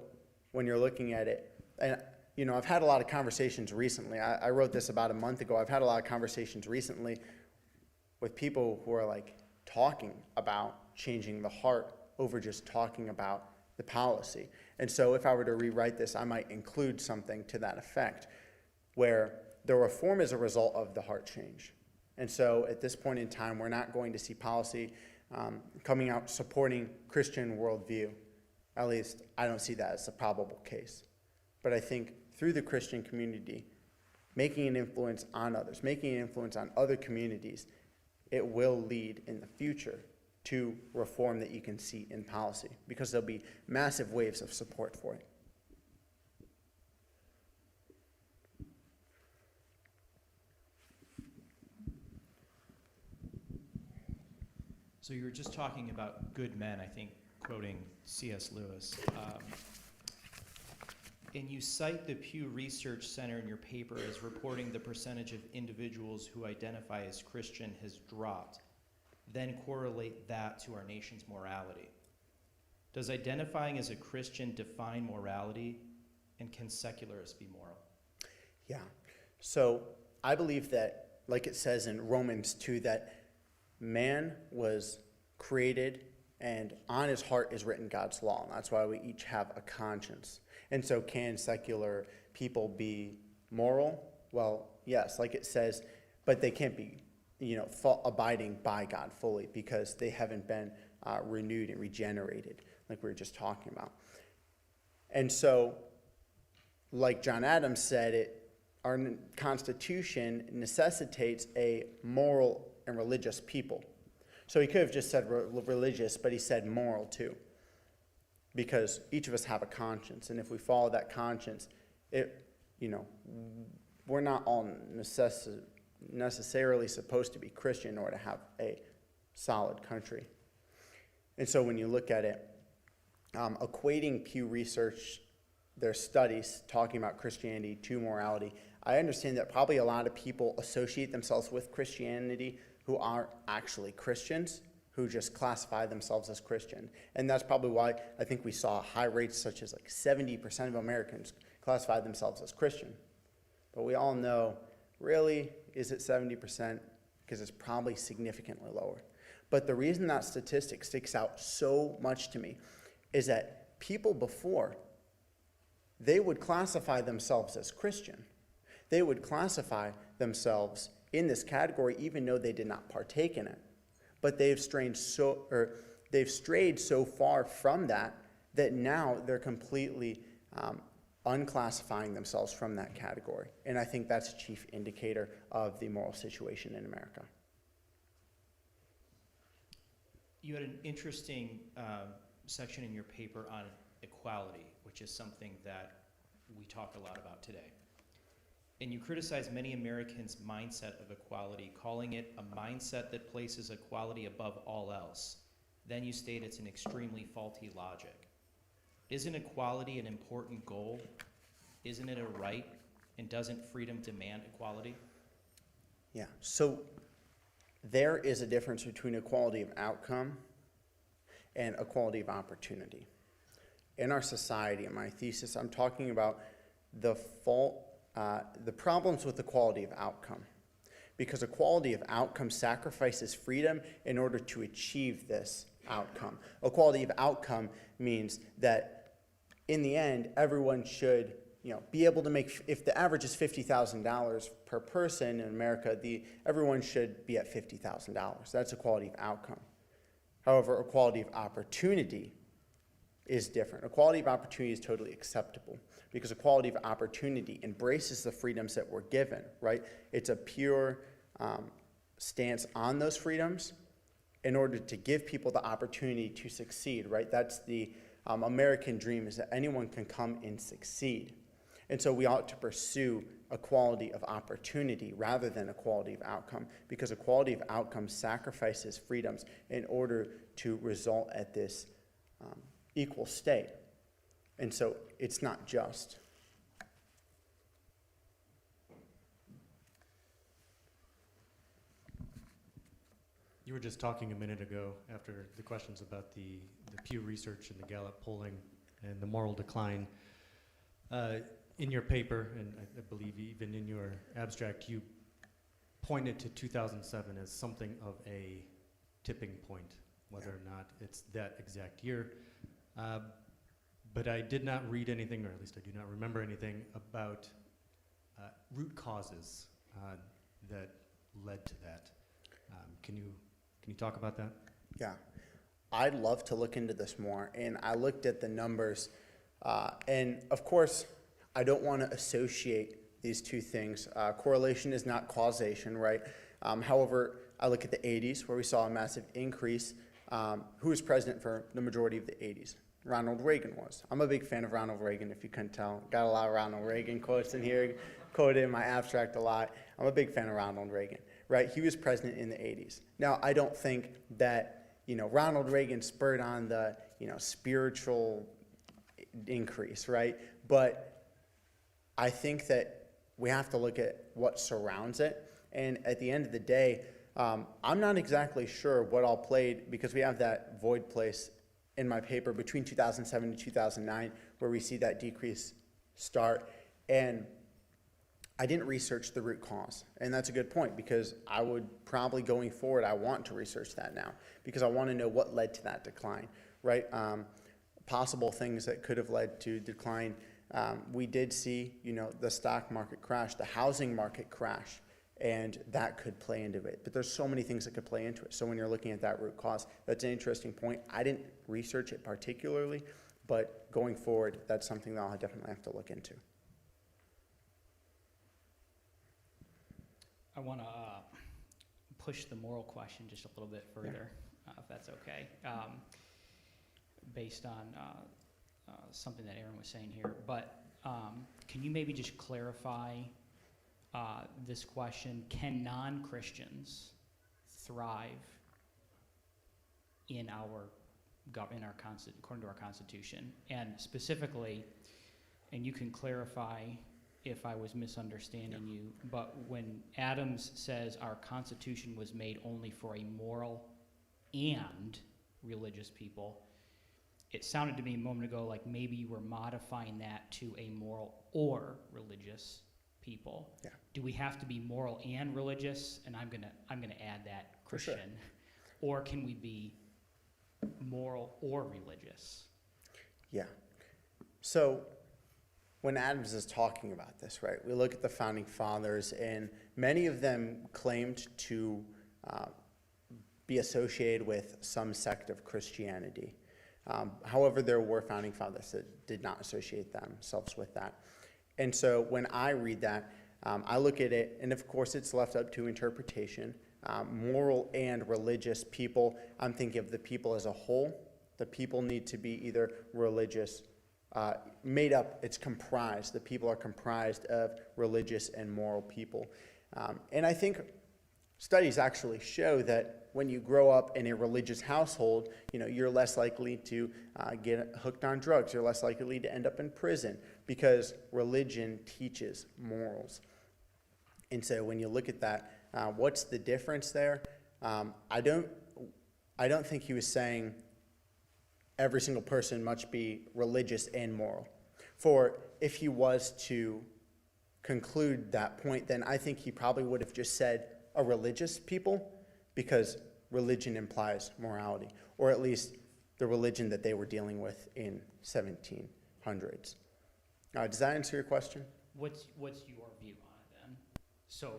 when you're looking at it, and you know, I've had a lot of conversations recently. I wrote this about a month ago. I've had a lot of conversations recently with people who are like talking about changing the heart over just talking about the policy. And so if I were to rewrite this, I might include something to that effect, where the reform is a result of the heart change. And so at this point in time, we're not going to see policy coming out supporting Christian worldview. At least I don't see that as a probable case. But I think through the Christian community, making an influence on others, making an influence on other communities, it will lead in the future to reform that you can see in policy, because there'll be massive waves of support for it. So you were just talking about good men, I think, quoting C.S. Lewis. And you cite the Pew Research Center in your paper as reporting the percentage of individuals who identify as Christian has dropped, then correlate that to our nation's morality. Does identifying as a Christian define morality, and can secularists be moral? Yeah. So I believe that, like it says in Romans 2, that man was created and on his heart is written God's law. And that's why we each have a conscience. And so can secular people be moral? Well, yes, like it says, but they can't be, abiding by God fully, because they haven't been renewed and regenerated, like we were just talking about. And so, like John Adams said, our Constitution necessitates a moral and religious people. So he could have just said religious, but he said moral too, because each of us have a conscience, and if we follow that conscience, we're not all necessarily supposed to be Christian in order to have a solid country. And so when you look at it, equating Pew Research, their studies talking about Christianity to morality, I understand that probably a lot of people associate themselves with Christianity who aren't actually Christians, who just classify themselves as Christian. And that's probably why I think we saw high rates such as like 70% of Americans classify themselves as Christian. But we all know, really, is it 70%? Because it's probably significantly lower. But the reason that statistic sticks out so much to me is that people before, they would classify themselves as Christian. They would classify themselves in this category even though they did not partake in it. But they've strayed so far from that now they're completely unclassifying themselves from that category. And I think that's a chief indicator of the moral situation in America. You had an interesting section in your paper on equality, which is something that we talk a lot about today. And you criticize many Americans' mindset of equality, calling it a mindset that places equality above all else. Then you state it's an extremely faulty logic. Isn't equality an important goal? Isn't it a right? And doesn't freedom demand equality? Yeah, so there is a difference between equality of outcome and equality of opportunity. In our society, in my thesis, I'm talking about the problems with equality of outcome. Because equality of outcome sacrifices freedom in order to achieve this outcome. Equality of outcome means that in the end, everyone should be able to make, if the average is $50,000 per person in America, everyone should be at $50,000. That's equality of outcome. However, equality of opportunity is different. Equality of opportunity is totally acceptable because equality of opportunity embraces the freedoms that we're given, right? It's a pure stance on those freedoms in order to give people the opportunity to succeed, right? That's the American dream, is that anyone can come and succeed. And so we ought to pursue equality of opportunity rather than equality of outcome, because equality of outcome sacrifices freedoms in order to result at this equal state. And so it's not just. You were just talking a minute ago after the questions about the Pew Research and the Gallup polling and the moral decline. In your paper, and I believe even in your abstract, you pointed to 2007 as something of a tipping point, whether or not it's that exact year. But I did not read anything, or at least I do not remember anything, about root causes that led to that. Can you talk about that? Yeah, I'd love to look into this more, and I looked at the numbers, and of course, I don't want to associate these two things. Correlation is not causation, right? However, I look at the 80s, where we saw a massive increase. Who was president for the majority of the 80s? Ronald Reagan was. I'm a big fan of Ronald Reagan, if you couldn't tell. Got a lot of Ronald Reagan quotes in here, quoted in my abstract a lot. I'm a big fan of Ronald Reagan, right? He was president in the 80s. Now, I don't think that, Ronald Reagan spurred on the, spiritual increase, right? But I think that we have to look at what surrounds it. And at the end of the day, I'm not exactly sure what all played, because we have that void place in my paper between 2007 and 2009 where we see that decrease start. And I didn't research the root cause. And that's a good point, because I would probably, going forward, I want to research that now, because I want to know what led to that decline, right? Possible things that could have led to decline. We did see, the stock market crash, the housing market crash, and that could play into it. But there's so many things that could play into it. So when you're looking at that root cause, that's an interesting point. I didn't research it particularly, but going forward, that's something that I'll definitely have to look into. I want to push the moral question just a little bit further, if that's okay, based on something that Aaron was saying here. But can you maybe just clarify this question? Can non-Christians thrive in according to our Constitution? And specifically, and you can clarify if I was misunderstanding you, but when Adams says our Constitution was made only for a moral and religious people, it sounded to me a moment ago like maybe you were modifying that to a moral or religious people. Yeah. Do we have to be moral and religious? And I'm gonna add that Christian. Sure. Or can we be moral or religious? Yeah. So when Adams is talking about this, right, we look at the founding fathers, and many of them claimed to be associated with some sect of Christianity. However, there were founding fathers that did not associate themselves with that. And so when I read that, I look at it, and of course it's left up to interpretation. Moral and religious people, I'm thinking of the people as a whole. The people need to be either religious, made up, it's comprised. The people are comprised of religious and moral people. And I think studies actually show that when you grow up in a religious household, you're less likely to get hooked on drugs. You're less likely to end up in prison because religion teaches morals. And so when you look at that, what's the difference there? I don't think he was saying every single person must be religious and moral. For if he was to conclude that point, then I think he probably would have just said a religious people, because religion implies morality, or at least the religion that they were dealing with in 1700s. Does that answer your question? What's your view on it then? So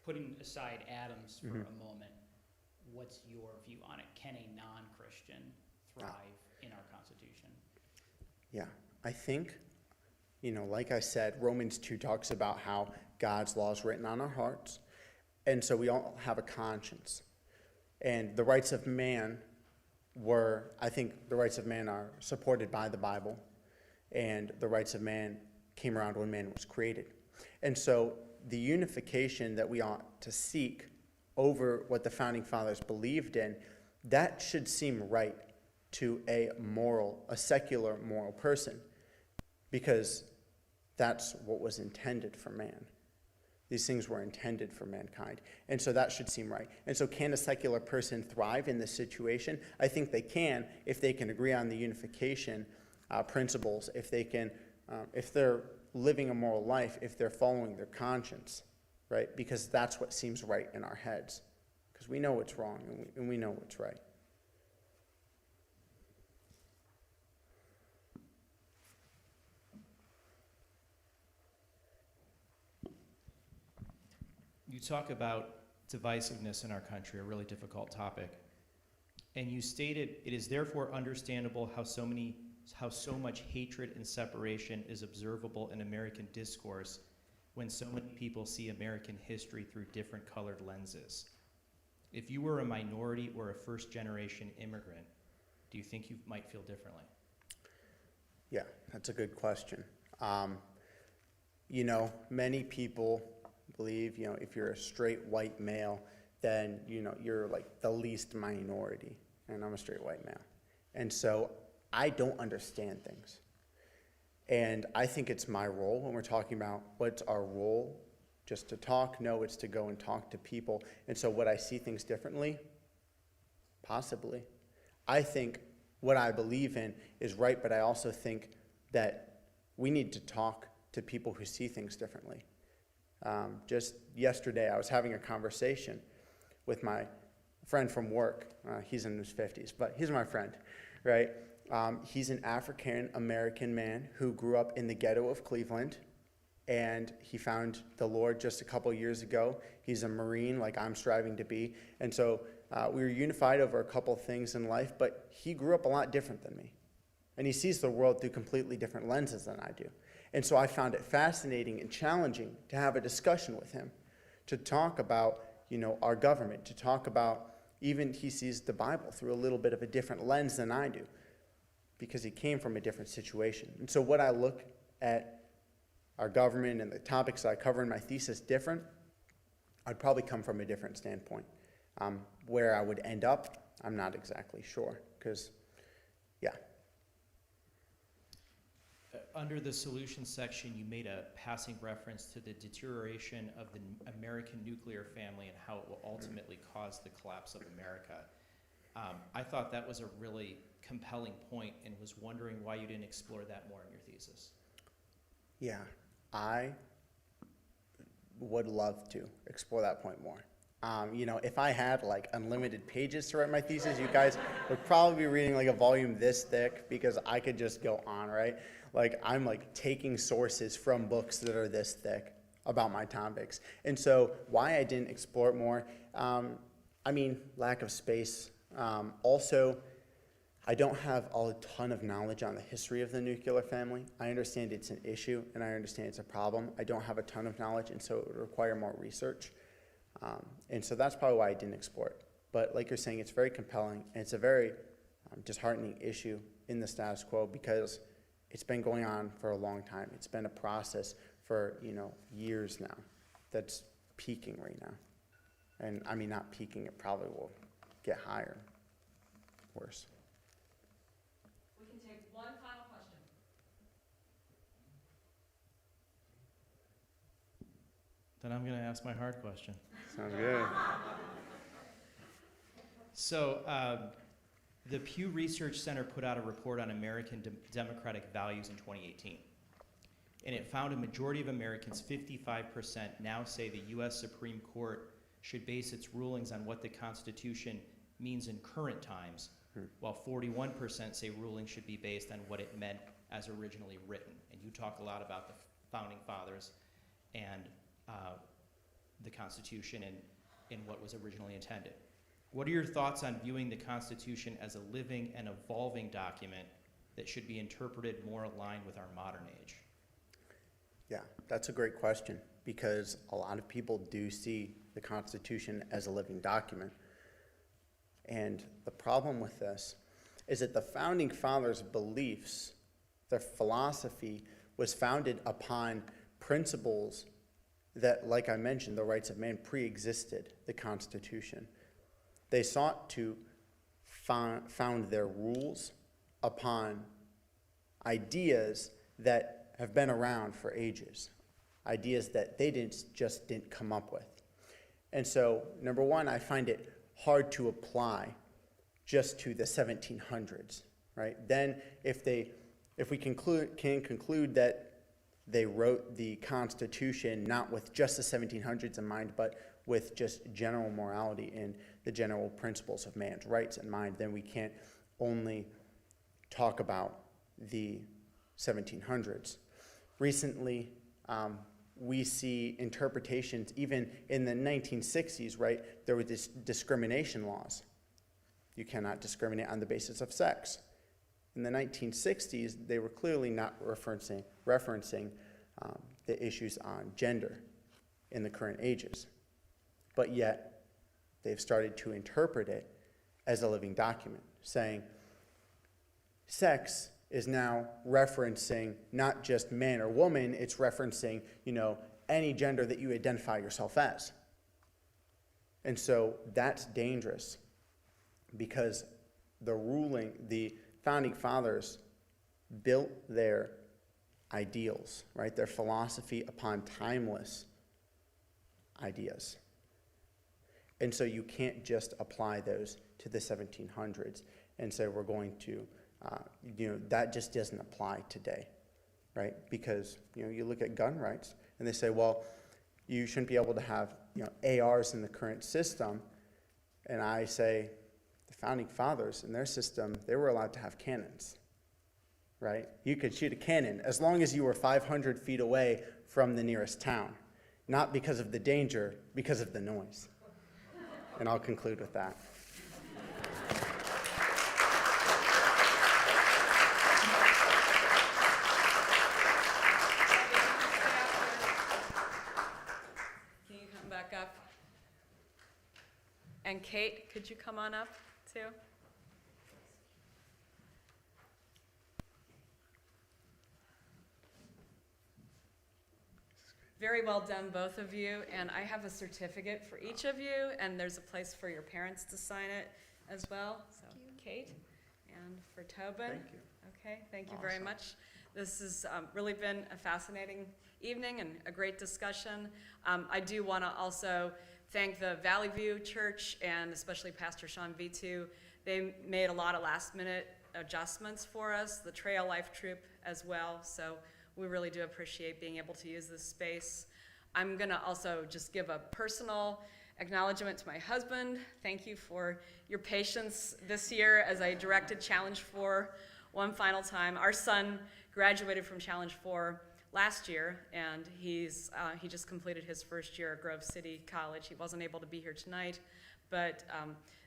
putting aside Adams for a moment, what's your view on it? Can a non-Christian thrive in our Constitution? Yeah, I think, like I said, Romans 2 talks about how God's law is written on our hearts, and so we all have a conscience. And the rights of man I think the rights of man are supported by the Bible, and the rights of man came around when man was created. And so the unification that we ought to seek over what the founding fathers believed in, that should seem right to a secular moral person, because that's what was intended for man. These things were intended for mankind. And so that should seem right. And so can a secular person thrive in this situation? I think they can if they can agree on the unification principles, if they're living a moral life, if they're following their conscience, right? Because that's what seems right in our heads. Because we know what's wrong and we know what's right. You talk about divisiveness in our country, a really difficult topic. And you stated, it is therefore understandable how so much hatred and separation is observable in American discourse when so many people see American history through different colored lenses. If you were a minority or a first-generation immigrant, do you think you might feel differently? Yeah, that's a good question. Many people believe, if you're a straight white male, then, you're like the least minority, and I'm a straight white male. And so I don't understand things. And I think it's my role when we're talking about what's our role, just to talk? No, it's to go and talk to people. And so would I see things differently? Possibly. I think what I believe in is right, but I also think that we need to talk to people who see things differently. Just yesterday, I was having a conversation with my friend from work. He's in his 50s, but he's my friend, right? He's an African-American man who grew up in the ghetto of Cleveland, and he found the Lord just a couple years ago. He's a Marine, like I'm striving to be, and so we were unified over a couple things in life, but he grew up a lot different than me, and he sees the world through completely different lenses than I do. And so I found it fascinating and challenging to have a discussion with him, to talk about, our government, to talk about, even he sees the Bible through a little bit of a different lens than I do, because he came from a different situation. And so when I look at our government and the topics I cover in my thesis different, I'd probably come from a different standpoint. Where I would end up, I'm not exactly sure, because, yeah. Under the solutions section, you made a passing reference to the deterioration of the American nuclear family and how it will ultimately cause the collapse of America. I thought that was a really compelling point and was wondering why you didn't explore that more in your thesis. Yeah, I would love to explore that point more. If I had like unlimited pages to write my thesis, you guys would probably be reading like a volume this thick, because I could just go on, right? Like I'm like taking sources from books that are this thick about my topics. And so why I didn't explore it more, lack of space. Also, I don't have a ton of knowledge on the history of the nuclear family. I understand it's an issue and I understand it's a problem. I don't have a ton of knowledge, and so it would require more research. And so that's probably why I didn't explore it. But like you're saying, it's very compelling, and it's a very disheartening issue in the status quo, because it's been going on for a long time. It's been a process for, years now that's peaking right now. And not peaking, it probably will get higher, worse. We can take one final question. Then I'm going to ask my hard question. Sounds good. So, the Pew Research Center put out a report on American democratic values in 2018. And it found a majority of Americans, 55%, now say the U.S. Supreme Court should base its rulings on what the Constitution means in current times, while 41% say rulings should be based on what it meant as originally written. And you talk a lot about the Founding Fathers and the Constitution and what was originally intended. What are your thoughts on viewing the Constitution as a living and evolving document that should be interpreted more aligned with our modern age? Yeah, that's a great question, because a lot of people do see the Constitution as a living document. And the problem with this is that the Founding Fathers' beliefs, their philosophy, was founded upon principles that, like I mentioned, the rights of man pre-existed the Constitution. They sought to found their rules upon ideas that have been around for ages, ideas that they didn't come up with. And so, number one, I find it hard to apply just to the 1700s, right? Then, if we can conclude that they wrote the Constitution not with just the 1700s in mind, but with just general morality and the general principles of man's rights in mind, then we can't only talk about the 1700s. Recently, we see interpretations, even in the 1960s, right? There were discrimination laws. You cannot discriminate on the basis of sex. In the 1960s, they were clearly not referencing the issues on gender in the current ages. But yet, they've started to interpret it as a living document, saying sex is now referencing not just man or woman, it's referencing, any gender that you identify yourself as. And so that's dangerous, because the Founding Fathers built their ideals, right, their philosophy upon timeless ideas. And so you can't just apply those to the 1700s and say we're going to, that just doesn't apply today, right? Because, you look at gun rights and they say, well, you shouldn't be able to have, ARs in the current system. And I say, the Founding Fathers in their system, they were allowed to have cannons, right? You could shoot a cannon as long as you were 500 feet away from the nearest town, not because of the danger, because of the noise. And I'll conclude with that. Can you come back up? And Kate, could you come on up too? Very well done, both of you, and I have a certificate for each of you, and there's a place for your parents to sign it as well. So, Kate, and for Tobin. Thank you. Okay, thank you very much. This has really been a fascinating evening and a great discussion. I do want to also thank the Valley View Church and especially Pastor Sean Vitu. They made a lot of last-minute adjustments for us, the Trail Life Troop as well, so we really do appreciate being able to use this space. I'm going to also just give a personal Acknowledgement to my husband. Thank you for your patience this year as I directed Challenge 4 one final time. Our son graduated from Challenge 4 last year, and he just completed his first year at Grove City College. He wasn't able to be here tonight, but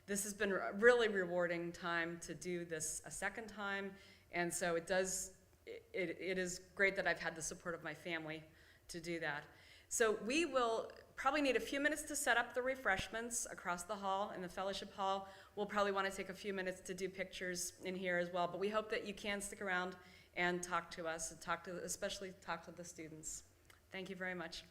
this has been a really rewarding time to do this a second time, and so it is great that I've had the support of my family to do that. So we will probably need a few minutes to set up the refreshments across the hall in the fellowship hall. We'll probably want to take a few minutes to do pictures in here as well, but we hope that you can stick around and talk to us, and especially talk to the students. Thank you very much.